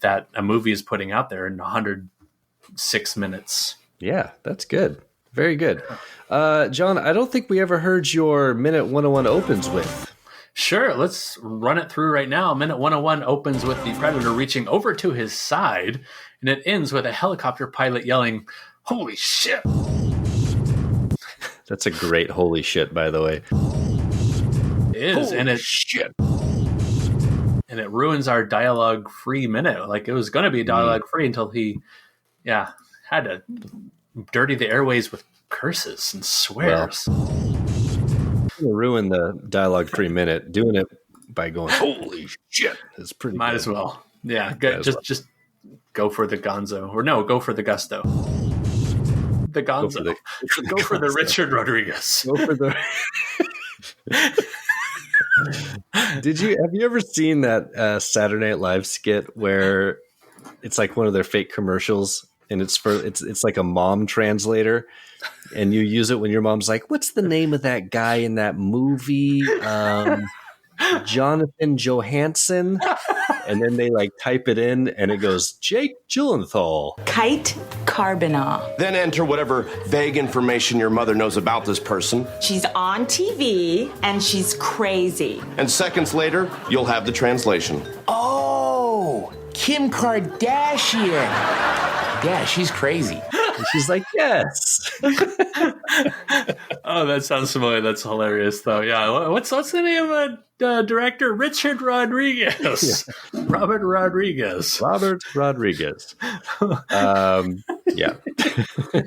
that a movie is putting out there in 106 minutes. Yeah, that's good. Very good. John, I don't think we ever heard your Minute 101 opens with. Sure, let's run it through right now. Minute 101 opens with the Predator reaching over to his side, and it ends with a helicopter pilot yelling, "Holy shit!" That's a great holy shit, by the way. It is, holy shit. And it ruins our dialogue-free minute. Like, it was going to be dialogue-free until he, had to dirty the airways with curses and swears. Ruin the dialogue-free minute. Doing it by going, holy shit, is pretty Might good. as well. Yeah, just go for the gonzo. Or no, go for the gusto. The gonzo. Go for the Richard Rodriguez. Go for the... Have you ever seen that Saturday Night Live skit where it's like one of their fake commercials, and it's like a mom translator, and you use it when your mom's like, "What's the name of that guy in that movie? Jonathan Johansson," and then they like type it in, and it goes Jake Gyllenhaal. Kite Carbonell. Then enter whatever vague information your mother knows about this person. She's on TV and she's crazy. And seconds later, you'll have the translation. Oh, Kim Kardashian. Yeah, she's crazy. And she's like, yes. Oh, that sounds familiar. That's hilarious, though. Yeah, what's the name of director? Richard Rodriguez. Yeah. Robert Rodriguez. Yeah,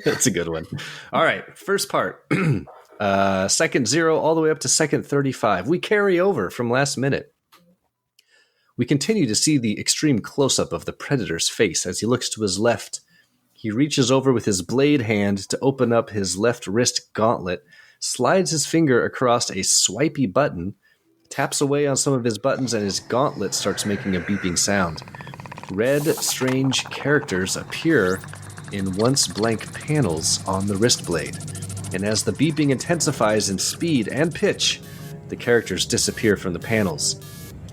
that's a good one. All right, first part. Second 0 all the way up to second 35. We carry over from last minute. We continue to see the extreme close-up of the Predator's face as he looks to his left. He reaches over with his blade hand to open up his left wrist gauntlet, slides his finger across a swipey button, taps away on some of his buttons, and his gauntlet starts making a beeping sound. Red, strange characters appear in once blank panels on the wrist blade, and as the beeping intensifies in speed and pitch, the characters disappear from the panels.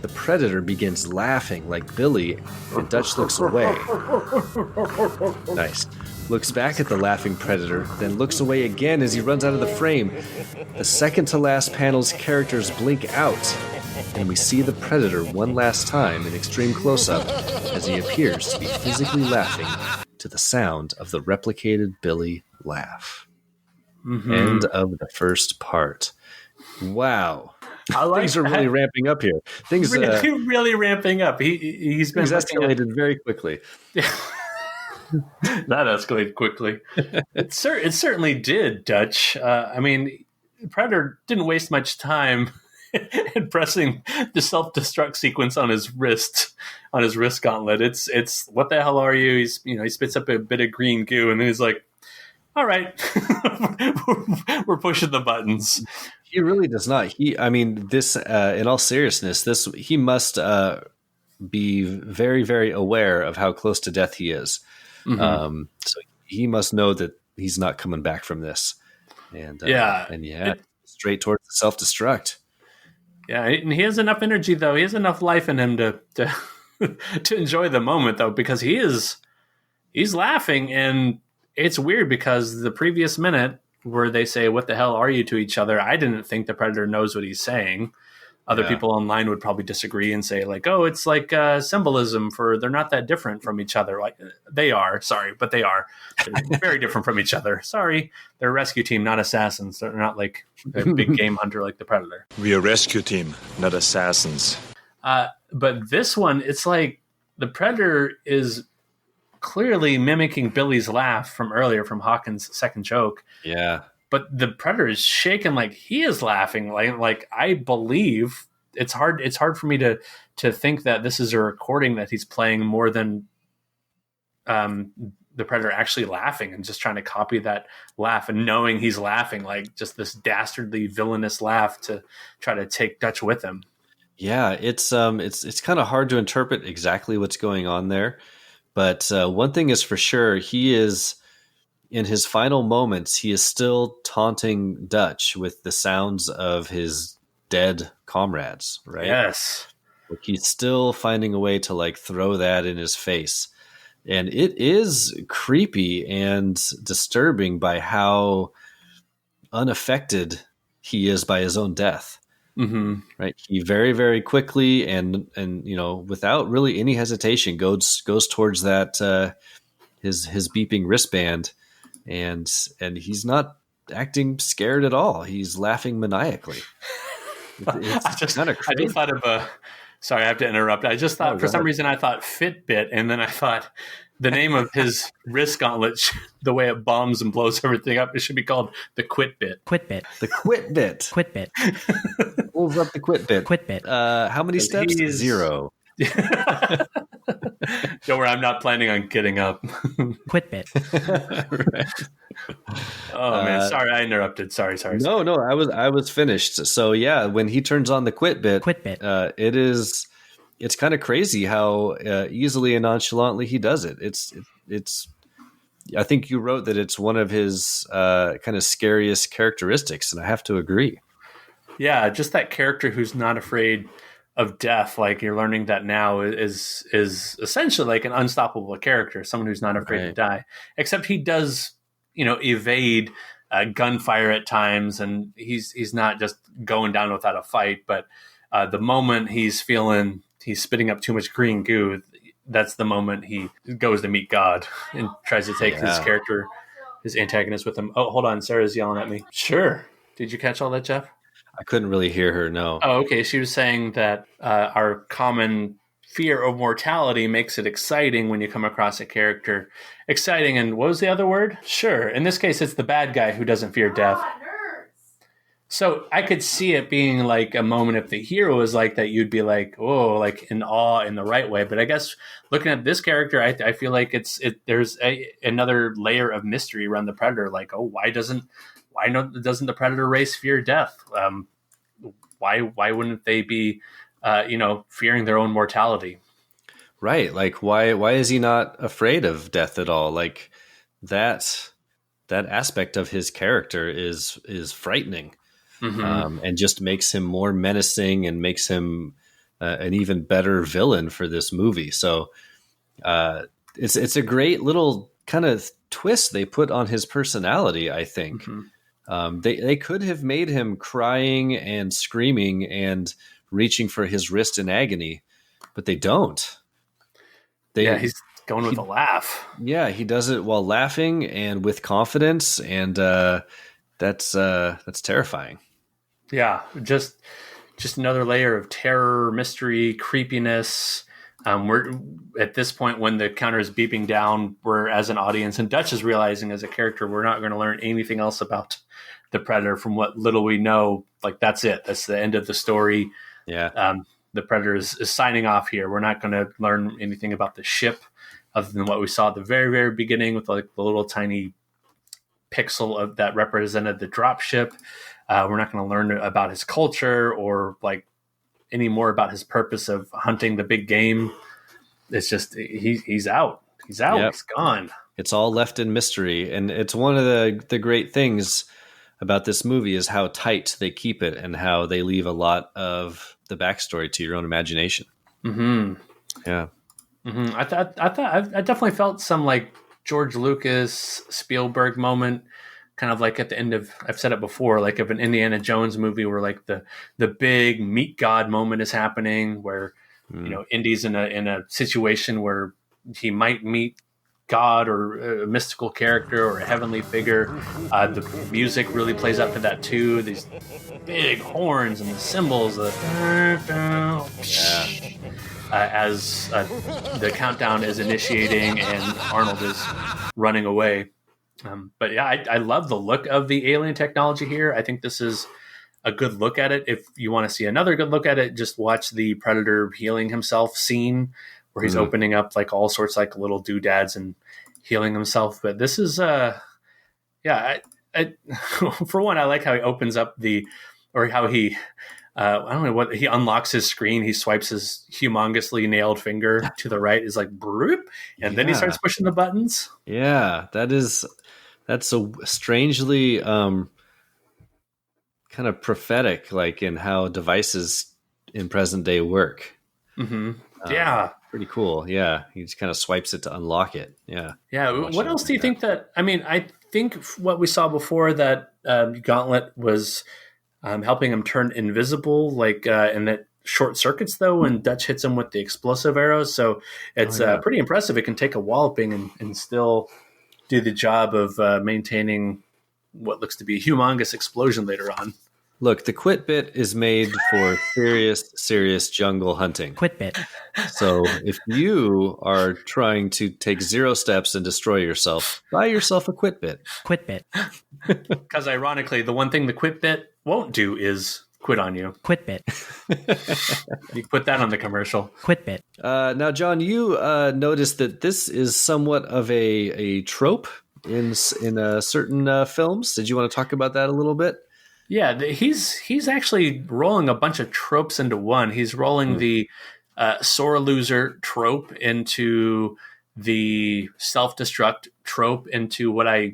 The Predator begins laughing like Billy, and Dutch looks away. Nice. Looks back at the laughing Predator, then looks away again as he runs out of the frame. The second to last panel's characters blink out, and we see the Predator one last time in extreme close-up as he appears to be physically laughing to the sound of the replicated Billy laugh. Mm-hmm. End of the first part. Wow. Things are really ramping up here. Things really ramping up. He's been escalated very quickly. That escalated quickly. It certainly did, Dutch. I mean, Predator didn't waste much time and pressing the self-destruct sequence on his wrist gauntlet. It's what the hell are you? He spits up a bit of green goo, and then he's like, all right, we're pushing the buttons. He really does not. This, in all seriousness, he must be very, very aware of how close to death he is. So he must know that he's not coming back from this. And straight towards the self-destruct. Yeah, and he has enough energy, though. He has enough life in him to to enjoy the moment, though, because he's laughing, and it's weird because the previous minute where they say, "What the hell are you?" to each other, I didn't think the Predator knows what he's saying. Other people online would probably disagree and say, like, "Oh, it's like symbolism for they're not that different from each other." Like they are, sorry, but they are. They're very different from each other. Sorry, they're a rescue team, not assassins. They're not like a big game hunter like the Predator. We're a rescue team, not assassins. But this one, it's like the Predator is clearly mimicking Billy's laugh from earlier from Hawkins' second joke. Yeah. But the Predator is shaking like he is laughing. Like I believe it's hard for me to think that this is a recording that he's playing more than the Predator actually laughing and just trying to copy that laugh and knowing he's laughing, like just this dastardly villainous laugh to try to take Dutch with him. Yeah, it's kind of hard to interpret exactly what's going on there. But one thing is for sure, he is, in his final moments, he is still taunting Dutch with the sounds of his dead comrades, right? Yes. Like he's still finding a way to like throw that in his face. And it is creepy and disturbing by how unaffected he is by his own death. Mm-hmm. Right. He very, very quickly and without really any hesitation goes towards that his beeping wristband, and he's not acting scared at all. He's laughing maniacally. I just thought of sorry, I have to interrupt. I just thought for some reason I thought Fitbit, and then I thought the name of his wrist gauntlet, the way it bombs and blows everything up, it should be called the Quitbit. Quitbit. The Quitbit. Quitbit. Pulls up the Quitbit. Quitbit. How many steps? 0. Don't worry, I'm not planning on getting up. Quitbit. Right. Oh man, sorry I interrupted. Sorry. No, I was finished. So yeah, when he turns on the Quitbit, it's kind of crazy how easily and nonchalantly he does it. It's. I think you wrote that it's one of his kind of scariest characteristics, and I have to agree. Yeah, just that character who's not afraid of death. Like you're learning that now is essentially like an unstoppable character, someone who's not afraid to die. Except he does, evade gunfire at times, and he's not just going down without a fight. But the moment he's spitting up too much green goo, that's the moment he goes to meet God and tries to take his antagonist with him. Oh, hold on, Sarah's yelling at me. Sure. Did you catch all that, Jeff? I couldn't really hear her, no. Oh, okay. She was saying that our common fear of mortality makes it exciting when you come across a character. Exciting, and what was the other word? Sure. In this case, it's the bad guy who doesn't fear death. So I could see it being like a moment if the hero was like that, you'd be like, oh, like in awe in the right way. But I guess looking at this character, I feel like there's another layer of mystery around the Predator. Like, oh, why doesn't the Predator race fear death? Why wouldn't they be, fearing their own mortality? Right. Like, why is he not afraid of death at all? Like that aspect of his character is frightening, and just makes him more menacing and makes him an even better villain for this movie. So it's a great little kind of twist they put on his personality, I think. Mm-hmm. They could have made him crying and screaming and reaching for his wrist in agony, but they don't. He's going with a laugh. Yeah, he does it while laughing and with confidence, and that's terrifying. Yeah, just another layer of terror, mystery, creepiness. We're at this point when the counter is beeping down, we're as an audience, and Dutch is realizing as a character, we're not going to learn anything else about the Predator. From what little we know, like that's it. That's the end of the story. Yeah. The Predator is signing off here. We're not going to learn anything about the ship other than what we saw at the very, very beginning with like the little tiny pixel of that represented the drop ship. We're not going to learn about his culture or like any more about his purpose of hunting the big game. It's just he's out. He's out. Yep. He's gone. It's all left in mystery, and it's one of the great things about this movie is how tight they keep it and how they leave a lot of the backstory to your own imagination. Mm-hmm. Yeah. Mm-hmm. I definitely felt some like George Lucas, Spielberg moment, kind of like at the end of, I've said it before, like of an Indiana Jones movie where like the big meet God moment is happening, where Indy's in a situation where he might meet God or a mystical character or a heavenly figure. The music really plays up to that too. These big horns and the cymbals, as the countdown is initiating and Arnold is running away. But yeah, I love the look of the alien technology here. I think this is a good look at it. If you want to see another good look at it, just watch the Predator healing himself scene where he's opening up like all sorts like little doodads and healing himself. But this is, I for one, I like how he opens up how he, I don't know what, he unlocks his screen. He swipes his humongously nailed finger to the right, is like, broop, and then he starts pushing the buttons. Yeah, that's so strangely kind of prophetic, like in how devices in present day work. Mm-hmm. Pretty cool. Yeah, he just kind of swipes it to unlock it. Yeah. What else do you think that? I mean, I think what we saw before that Gauntlet was helping him turn invisible, like and that short circuits though when Dutch hits him with the explosive arrows. So it's pretty impressive. It can take a walloping and still do the job of maintaining what looks to be a humongous explosion later on. Look, the Quitbit is made for serious jungle hunting. Quitbit. So if you are trying to take 0 steps and destroy yourself, buy yourself a Quitbit. Quitbit. Because ironically, the one thing the Quitbit won't do is quit on you. Quitbit. You put that on the commercial. Quitbit. Now, John, you noticed that this is somewhat of a trope in certain films. Did you want to talk about that a little bit? Yeah, he's actually rolling a bunch of tropes into one. He's rolling the sore loser trope into the self-destruct trope into what I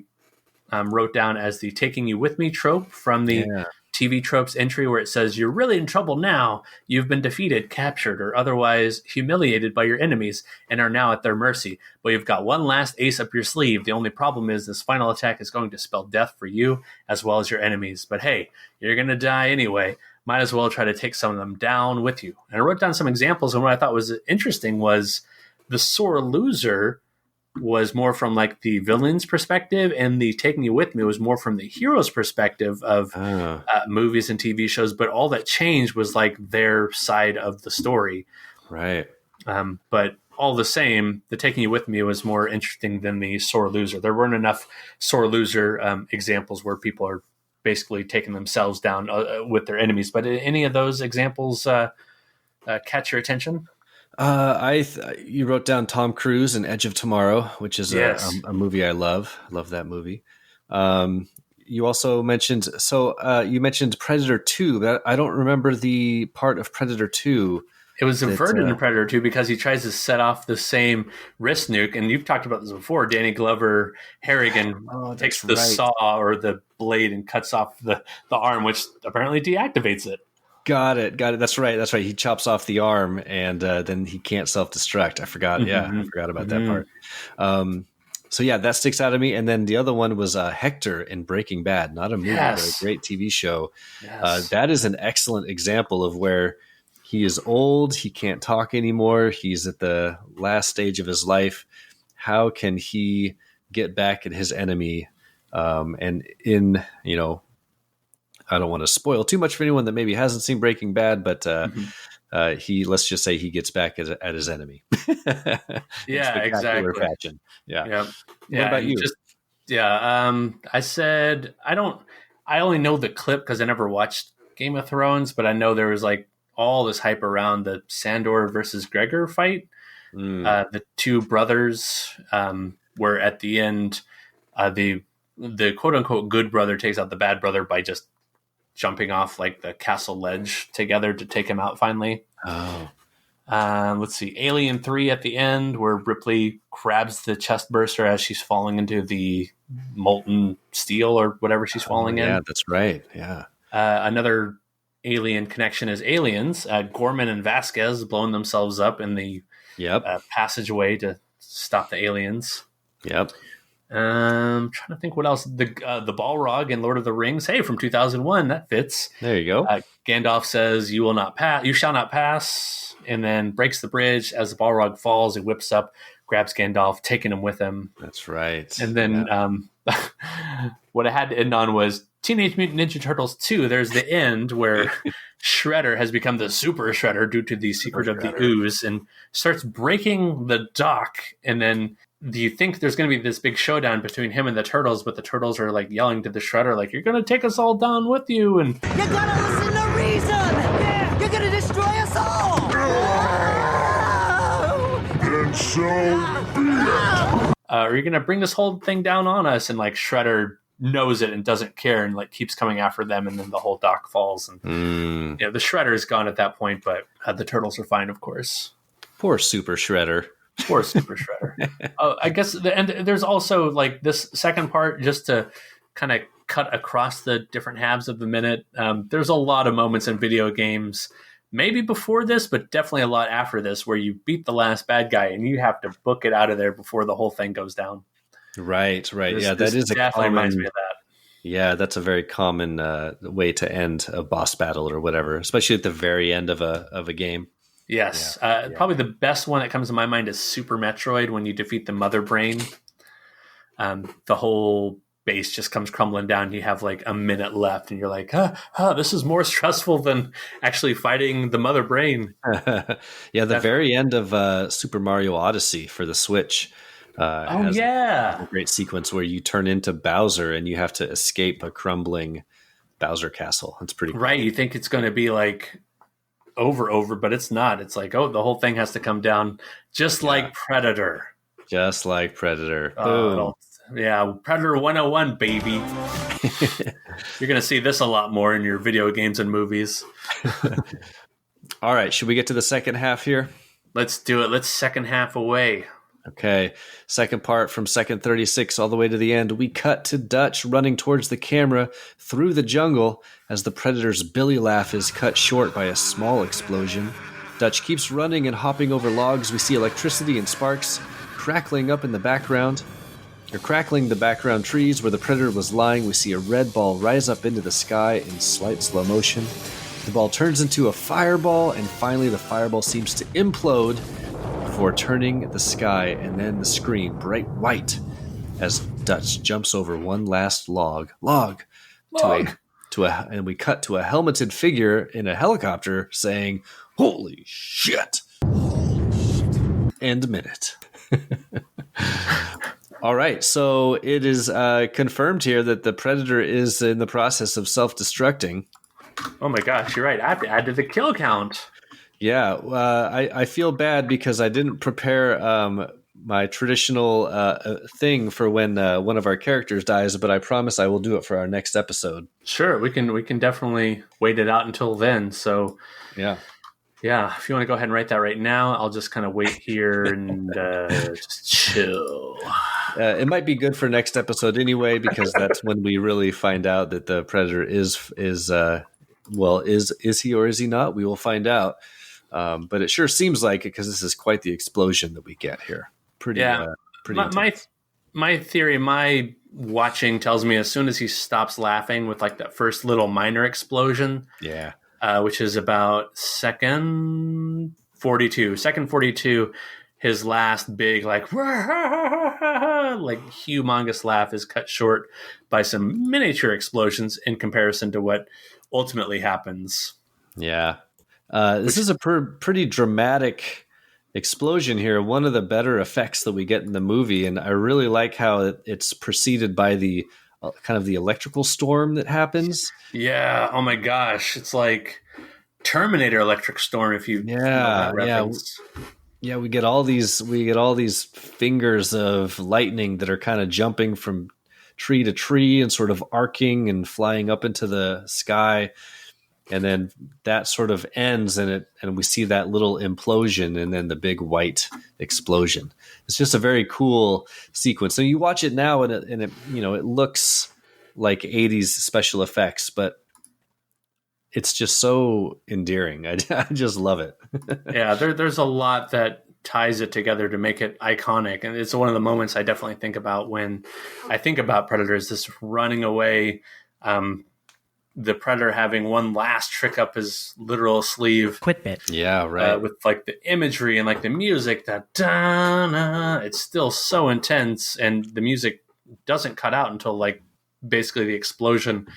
wrote down as the taking you with me trope from the TV tropes entry, where it says you're really in trouble now. You've been defeated, captured, or otherwise humiliated by your enemies and are now at their mercy. But you've got one last ace up your sleeve. The only problem is this final attack is going to spell death for you as well as your enemies. But hey, you're going to die anyway. Might as well try to take some of them down with you. And I wrote down some examples, and what I thought was interesting was the sore loser was more from like the villain's perspective, and the taking you with me was more from the hero's perspective of movies and TV shows. But all that changed was like their side of the story. Right. But all the same, the taking you with me was more interesting than the sore loser. There weren't enough sore loser examples where people are basically taking themselves down with their enemies. But any of those examples catch your attention? You wrote down Tom Cruise and Edge of Tomorrow, which is a movie I love. I love that movie. You also mentioned, you mentioned Predator 2, but I don't remember the part of Predator 2. It was inverted in Predator 2 because he tries to set off the same wrist nuke. And you've talked about this before. Danny Glover Harrigan takes the saw or the blade and cuts off the arm, which apparently deactivates it. Got it. That's right. He chops off the arm, and then he can't self-destruct. I forgot. Mm-hmm. Yeah, I forgot about that part. So yeah, that sticks out of me. And then the other one was Hector in Breaking Bad. Not a movie, but a great TV show. Yes. That is an excellent example of where he is old. He can't talk anymore. He's at the last stage of his life. How can he get back at his enemy? And in, I don't want to spoil too much for anyone that maybe hasn't seen Breaking Bad, but let's just say he gets back at his enemy. Yeah, exactly. Fashion. Yeah. Yep. What about you? I said I I only know the clip because I never watched Game of Thrones, but I know there was like all this hype around the Sandor versus Gregor fight. The two brothers, where at the end, the quote unquote good brother takes out the bad brother by just jumping off like the castle ledge together to take him out finally. Oh. Let's see, Alien 3 at the end, where Ripley grabs the chest burster as she's falling into the molten steel or whatever she's falling in. Yeah, that's right. Yeah. Another Alien connection is Aliens. Gorman and Vasquez blowing themselves up in the passageway to stop the aliens. Yep. Trying to think what else. The Balrog in Lord of the Rings. Hey, from 2001, that fits. There you go. Gandalf says, "You will not pass. You shall not pass," and then breaks the bridge. As the Balrog falls, he whips up, grabs Gandalf, taking him with him. That's right. And then what I had to end on was Teenage Mutant Ninja Turtles 2. There's the end where Shredder has become the Super Shredder due to the secret of the ooze and starts breaking the dock. And then do you think there's going to be this big showdown between him and the Turtles? But the Turtles are like yelling to the Shredder, like, "You're going to take us all down with you." And You gotta listen to reason! Yeah. You're gonna destroy us all! And so be it. Are you going to bring this whole thing down on us? And like Shredder knows it and doesn't care and like keeps coming after them, and then the whole dock falls. And the Shredder is gone at that point, but the Turtles are fine, of course. Poor Super Shredder. Poor Super Shredder. I guess, and there's also like this second part, just to kind of cut across the different halves of the minute. There's a lot of moments in video games, maybe before this, but definitely a lot after this, where you beat the last bad guy and you have to book it out of there before the whole thing goes down. Right. That is definitely reminds me of that. Yeah, that's a very common way to end a boss battle or whatever, especially at the very end of a game. Yes. Probably the best one that comes to my mind is Super Metroid, when you defeat the Mother Brain. The whole base just comes crumbling down. You have like a minute left and you're like, this is more stressful than actually fighting the Mother Brain. Yeah, the very end of Super Mario Odyssey for the Switch. Has a great sequence where you turn into Bowser and you have to escape a crumbling Bowser castle. It's pretty cool. Right. You think it's going to be like over, but it's not. It's like, the whole thing has to come down just like Predator. Just like Predator. Predator 101, baby. You're going to see this a lot more in your video games and movies. All right. Should we get to the second half here? Let's do it. Let's second half away. Okay, second part from second 36 all the way to the end. We cut to Dutch running towards the camera through the jungle as the Predator's Billy laugh is cut short by a small explosion. Dutch keeps running and hopping over logs. We see electricity and sparks crackling up in the background. Or crackling the background trees where the Predator was lying. We see a red ball rise up into the sky in slight slow motion. The ball turns into a fireball, and finally the fireball seems to implode before turning the sky and then the screen bright white as Dutch jumps over one last log. And we cut to a helmeted figure in a helicopter saying, "Holy shit!" End minute. All right, so it is confirmed here that the Predator is in the process of self-destructing. Oh my gosh, you're right. I have to add to the kill count. Yeah, I feel bad because I didn't prepare my traditional thing for when one of our characters dies, but I promise I will do it for our next episode. Sure, we can definitely wait it out until then. So yeah, if you want to go ahead and write that right now, I'll just kind of wait here and just chill. It might be good for next episode anyway, because that's when we really find out that the Predator is he or is he not? We will find out. But it sure seems like it, because this is quite the explosion that we get here. Pretty my theory, my watching tells me as soon as he stops laughing with like that first little minor explosion, which is about second 42, his last big like humongous laugh is cut short by some miniature explosions in comparison to what ultimately happens. Yeah. This is a pretty dramatic explosion here. One of the better effects that we get in the movie. And I really like how it's preceded by the kind of the electrical storm that happens. Yeah. Oh my gosh, it's like Terminator Electric Storm. If you know that reference. Yeah, we get all these fingers of lightning that are kind of jumping from tree to tree and sort of arcing and flying up into the sky. And then that sort of ends and we see that little implosion and then the big white explosion. It's just a very cool sequence. So you watch it now and it it looks like 80s special effects, but it's just so endearing. I just love it. Yeah, there's a lot that ties it together to make it iconic. And it's one of the moments I definitely think about when I think about Predators, this running away, the Predator having one last trick up his literal sleeve. Quitbit. Yeah, right. With like the imagery and like the music, that da-na, it's still so intense. And the music doesn't cut out until like basically the explosion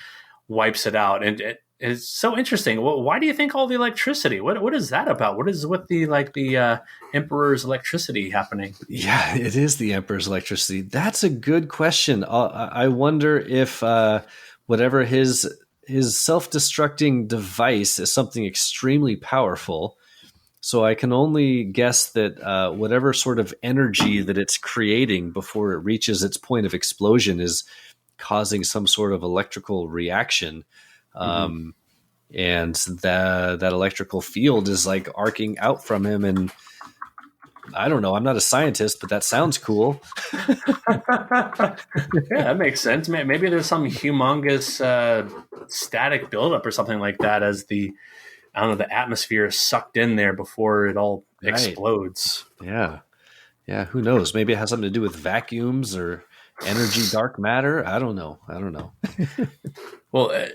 wipes it out. And it's so interesting. Well, why do you think all the electricity? What is that about? What is with the Emperor's electricity happening? Yeah, it is the Emperor's electricity. That's a good question. I wonder if whatever his self-destructing device is something extremely powerful. So I can only guess that whatever sort of energy that it's creating before it reaches its point of explosion is causing some sort of electrical reaction. And that electrical field is like arcing out from him. And I don't know, I'm not a scientist, but that sounds cool. Yeah, that makes sense. Maybe there's some humongous static buildup or something like that as the atmosphere is sucked in there before it all explodes. Yeah. Who knows? Maybe it has something to do with vacuums or energy, dark matter. I don't know. Well,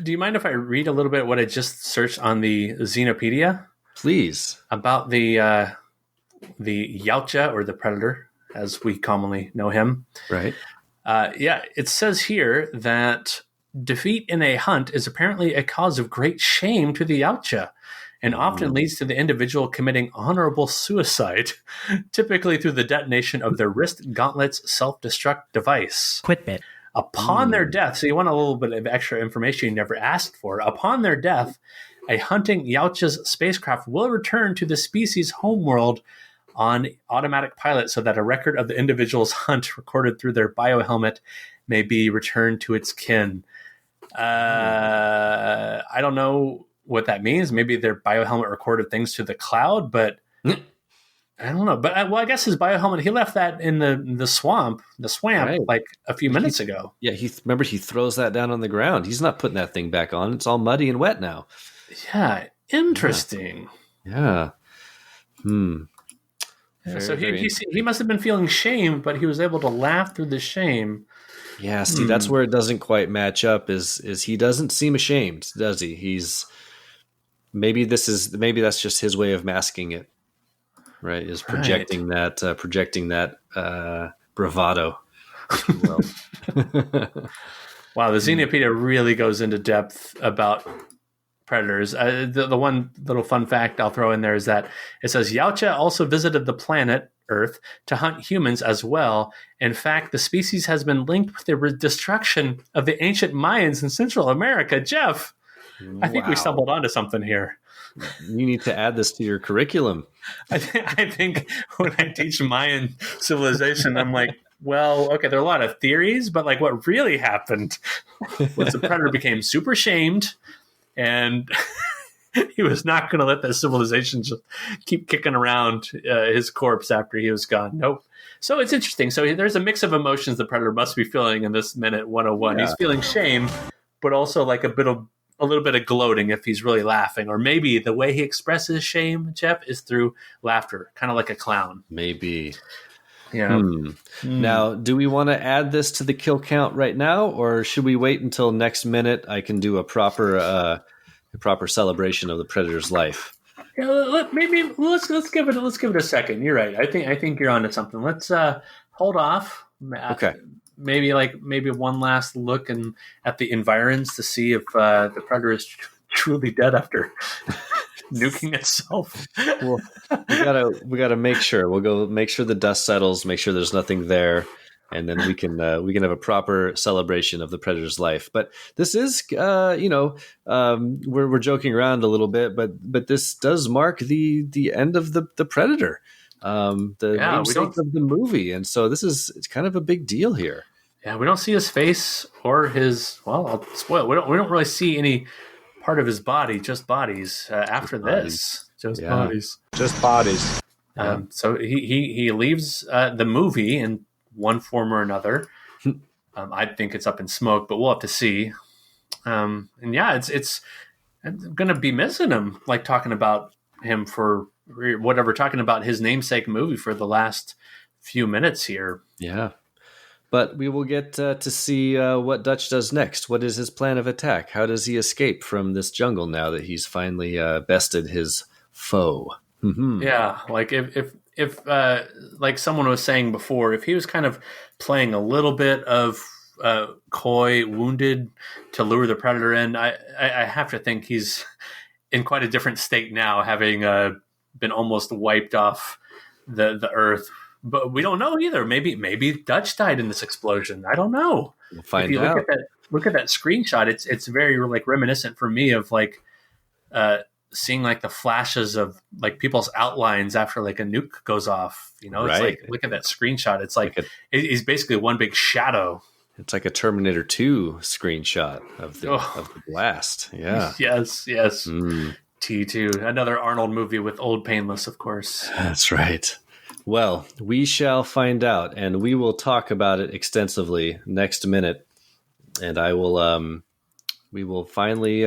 do you mind if I read a little bit what I just searched on the Xenopedia? Please. About the Yautja, or the Predator, as we commonly know him. Right. It says here that defeat in a hunt is apparently a cause of great shame to the Yautja, and often leads to the individual committing honorable suicide, typically through the detonation of their wrist gauntlet's self-destruct device. Quitbit. Upon their death, so you want a little bit of extra information you never asked for. Upon their death, a hunting Yautja's spacecraft will return to the species' homeworld on automatic pilot so that a record of the individual's hunt recorded through their biohelmet may be returned to its kin. I don't know what that means. Maybe their biohelmet recorded things to the cloud, but I don't know. But I guess his biohelmet, he left that in the swamp, right, like a few minutes ago. Yeah, he throws that down on the ground. He's not putting that thing back on. It's all muddy and wet now. Yeah, interesting. Yeah. So he must have been feeling shame, but he was able to laugh through the shame. Yeah, see, that's where it doesn't quite match up. Is he doesn't seem ashamed, does he? He's maybe that's just his way of masking it, right? Is projecting that bravado. Wow, the Xenopedia really goes into depth about predators. The one little fun fact I'll throw in there is that it says Yautja also visited the planet Earth to hunt humans as well. In fact, the species has been linked with the destruction of the ancient Mayans in Central America. Jeff, I think we stumbled onto something here. You need to add this to your curriculum. I think when I teach Mayan civilization, I'm like, well, okay, there are a lot of theories, but like what really happened was the predator became super shamed, and he was not going to let that civilization just keep kicking around his corpse after he was gone. Nope. So it's interesting. So there's a mix of emotions the predator must be feeling in this minute 101. Yeah. He's feeling shame, but also like a little bit of gloating if he's really laughing. Or maybe the way he expresses shame, Jeff, is through laughter, kind of like a clown. Maybe. Yeah. Now, do we want to add this to the kill count right now, or should we wait until next minute? I can do a proper celebration of the predator's life. Yeah, let's give it a second. You're right. I think you're onto something. Let's hold off. Okay. Maybe one last look at the environs to see if the predator is truly dead after nuking itself. Well, we gotta make sure. We'll go make sure the dust settles. Make sure there's nothing there. and then we can have a proper celebration of the Predator's life. But this is, we're joking around a little bit, but this does mark the end of the Predator, namesake of the movie, and so it's kind of a big deal here. Yeah, we don't see his face or his. Well, I'll spoil. We don't really see any part of his body. Just bodies. After this, just bodies. Just bodies. So he leaves the movie in one form or another. I think it's up in smoke, but we'll have to see. And yeah, it's I'm gonna be missing him. Like talking about him for whatever, talking about his namesake movie for the last few minutes here. Yeah. But we will get to see what Dutch does next. What is his plan of attack? How does he escape from this jungle now that he's finally bested his foe? Mm-hmm. Yeah, like if like someone was saying before, if he was kind of playing a little bit of coy, wounded to lure the Predator in, I have to think he's in quite a different state now, having been almost wiped off the earth. But we don't know either. Maybe Dutch died in this explosion. I don't know. We'll find if you out. Look at that screenshot. It's very like reminiscent for me of like seeing like the flashes of like people's outlines after like a nuke goes off. You know, it's like look at that screenshot. It's like it's basically one big shadow. It's like a Terminator 2 screenshot of the blast. Yeah. Yes. T2, another Arnold movie with Old Painless, of course. That's right. Well, we shall find out, and we will talk about it extensively next minute. And we will finally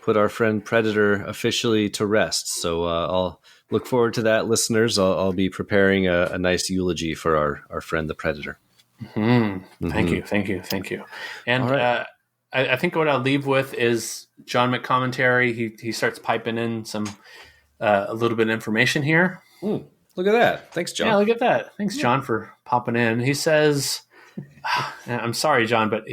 put our friend Predator officially to rest. So I'll look forward to that, listeners. I'll be preparing a nice eulogy for our friend the Predator. Mm-hmm. Thank you. And right. I think what I'll leave with is John McCommentary. He starts piping in some a little bit of information here. Look at that. Thanks, John. Yeah, look at that. Thanks, John, for popping in. He says, I'm sorry, John, but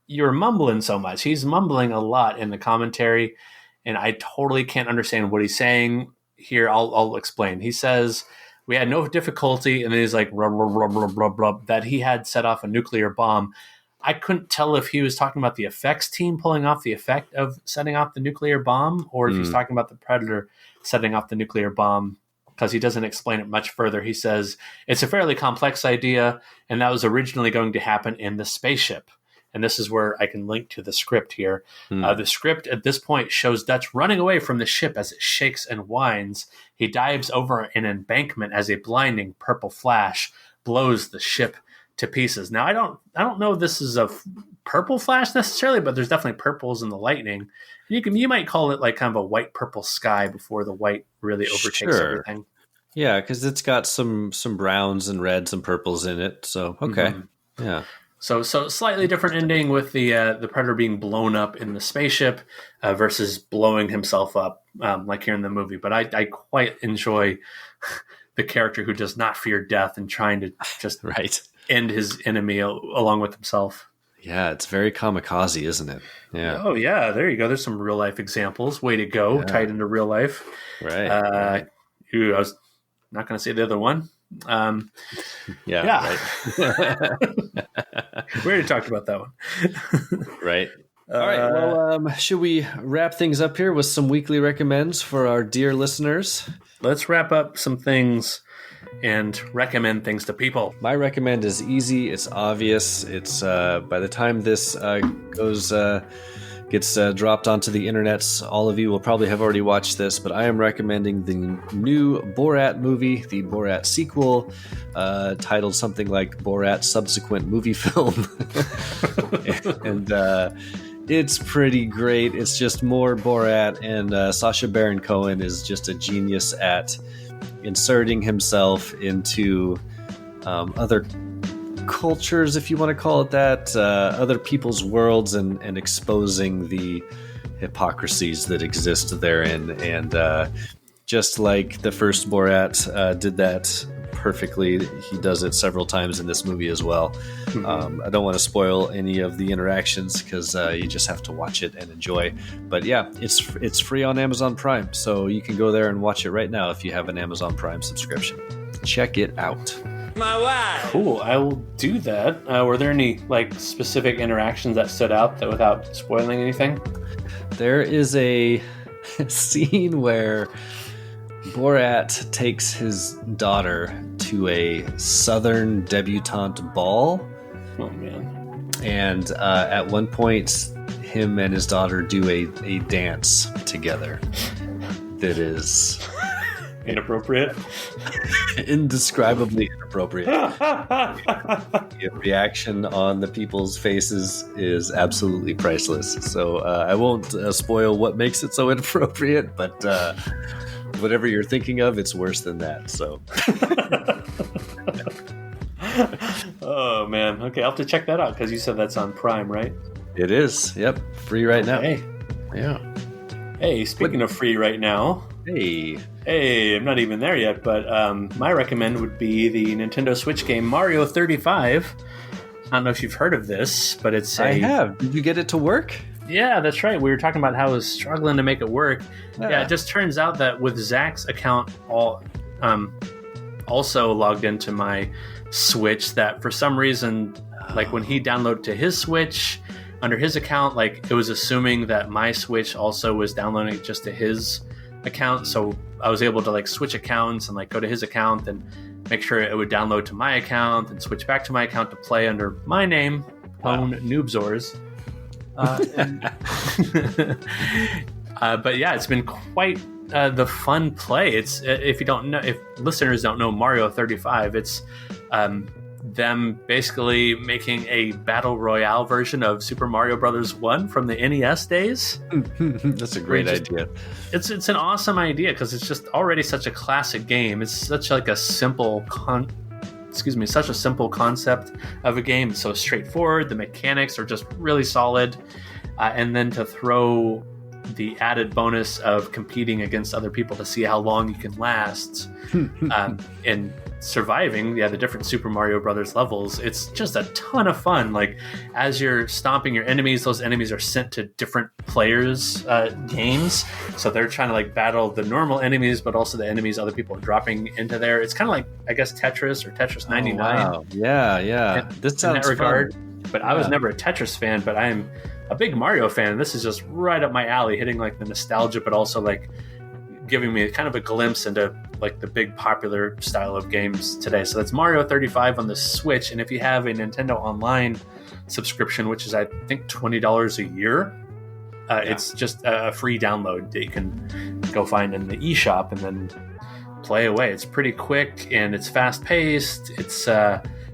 you're mumbling so much. He's mumbling a lot in the commentary, and I totally can't understand what he's saying here. I'll explain. He says, we had no difficulty, and then he's like, blah, blah, blah, blah, blah, blah, that he had set off a nuclear bomb. I couldn't tell if he was talking about the effects team pulling off the effect of setting off the nuclear bomb, or if he's talking about the Predator setting off the nuclear bomb, because he doesn't explain it much further. He says, it's a fairly complex idea, and that was originally going to happen in the spaceship. And this is where I can link to the script here. The script at this point shows Dutch running away from the ship as it shakes and whines. He dives over an embankment as a blinding purple flash blows the ship to pieces. Now, I don't know if this is a purple flash necessarily, but there's definitely purples in the lightning. You might call it like kind of a white purple sky before the white really overtakes everything. Yeah, because it's got some browns and reds and purples in it. So okay, yeah. So slightly different ending with the Predator being blown up in the spaceship versus blowing himself up like here in the movie. But I quite enjoy the character who does not fear death and trying to just end his enemy along with himself. Yeah, it's very kamikaze, isn't it? Yeah. Oh, yeah. There you go. There's some real life examples. Way to go. Yeah. Tied into real life. Right. I was not going to say the other one. Yeah. Right. We already talked about that one. Right. All right. Well, should we wrap things up here with some weekly recommends for our dear listeners? Let's wrap up some things and recommend things to people. My recommend is easy. It's obvious. It's by the time this gets dropped onto the internets, all of you will probably have already watched this, but I am recommending the new Borat movie, the Borat sequel, titled something like Borat Subsequent Movie Film. And it's pretty great. It's just more Borat, and Sacha Baron Cohen is just a genius at inserting himself into other cultures, if you want to call it that, other people's worlds, and exposing the hypocrisies that exist therein. And just like the first Borat did that perfectly, he does it several times in this movie as well. I don't want to spoil any of the interactions because you just have to watch it and enjoy. But yeah, it's free on Amazon Prime, so you can go there and watch it right now if you have an Amazon Prime subscription. Check it out. My wife. Cool. I will do that. Were there any specific interactions that stood out that without spoiling anything? There is a scene where Borat takes his daughter to a Southern debutante ball. Oh man! And at one point, him and his daughter do a dance together that is inappropriate, indescribably inappropriate. The reaction on the people's faces is absolutely priceless. So I won't spoil what makes it so inappropriate, but whatever you're thinking of, it's worse than that. So. Oh man. Okay, I'll have to check that out because you said that's on Prime, right? It is. Yep. Free right now. Yeah. Hey, speaking of free right now. Hey, I'm not even there yet, but my recommend would be the Nintendo Switch game Mario 35. I don't know if you've heard of this, but I have. Did you get it to work? Yeah, that's right. We were talking about how I was struggling to make it work. Yeah, it just turns out that with Zach's account also logged into my Switch, that for some reason, when he downloaded to his Switch under his account, it was assuming that my Switch also was downloading it just to his account. So I was able to switch accounts and go to his account and make sure it would download to my account and switch back to my account to play under my name, Own Noobzors. But yeah, it's been quite the fun play. It's if listeners don't know Mario 35, it's them basically making a battle royale version of Super Mario Brothers 1 from the NES days. That's a great idea. It's an awesome idea because it's just already such a classic game. It's such a simple such a simple concept of a game. It's so straightforward. The mechanics are just really solid. And then to throw the added bonus of competing against other people to see how long you can last and surviving the different Super Mario Brothers levels. It's just a ton of fun. As you're stomping your enemies, those enemies are sent to different players' games. So they're trying to battle the normal enemies, but also the enemies other people are dropping into there. It's kind of I guess Tetris or Tetris 99. Oh, wow. Yeah. This sounds in that regard. Fun. But I was never a Tetris fan, but I am a big Mario fan, and this is just right up my alley, hitting the nostalgia, but also giving me kind of a glimpse into the big popular style of games today. So that's Mario 35 on the Switch, and if you have a Nintendo Online subscription, which is I think $20 a year, it's just a free download that you can go find in the eShop and then play away. It's pretty quick and it's fast paced. It's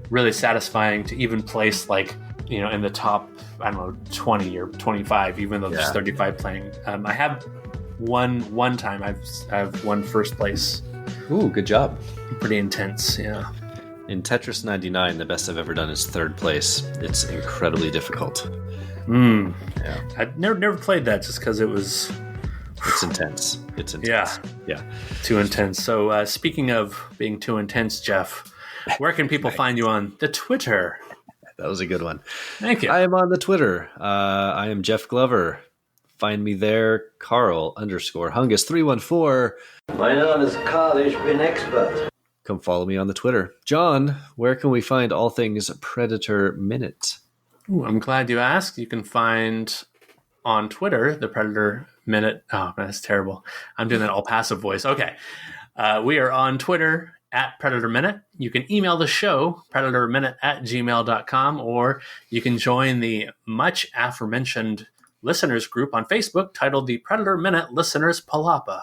really satisfying to even place in the top, I don't know, 20 or 25, even though there's 35 playing. I have one time I've won first place. Ooh, good job. Pretty intense, yeah. In Tetris 99, the best I've ever done is third place. It's incredibly difficult. Yeah. I've never played that just because it's intense. It's intense. Yeah. Too intense. So speaking of being too intense, Jeff, where can people find you on the Twitter? That was a good one. Thank you. I am on the Twitter. I am Jeff Glover. Find me there, Carl_Hungus314. My name is Carl. Ich bin expert. Come follow me on the Twitter. John, where can we find all things Predator Minute? Ooh, I'm glad you asked. You can find on Twitter the Predator Minute. Oh, man, that's terrible. I'm doing that all passive voice. Okay. We are on Twitter at Predator Minute. You can email the show, predatorminute@gmail.com, or you can join the much aforementioned listeners group on Facebook titled the Predator Minute Listeners Palapa.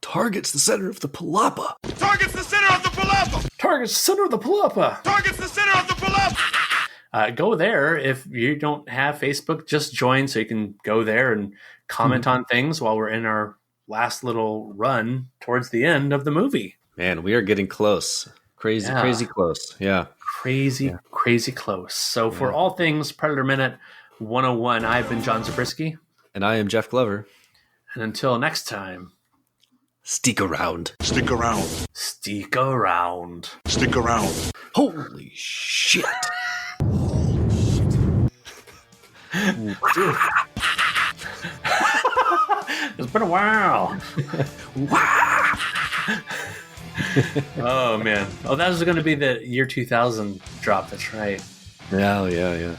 Targets the center of the Palapa. Targets the center of the Palapa. Targets the center of the Palapa. Targets the center of the Palapa. Go there. If you don't have Facebook, just join so you can go there and comment on things while we're in our last little run towards the end of the movie. Man, we are getting close. Crazy close. Yeah. Crazy close. So for all things Predator Minute 101, I've been John Zabriskie. And I am Jeff Glover. And until next time, stick around. Stick around. Stick around. Stick around. Holy shit. Dude. It's been a while. Oh man. Oh, that was going to be the year 2000 drop. That's right. Yeah.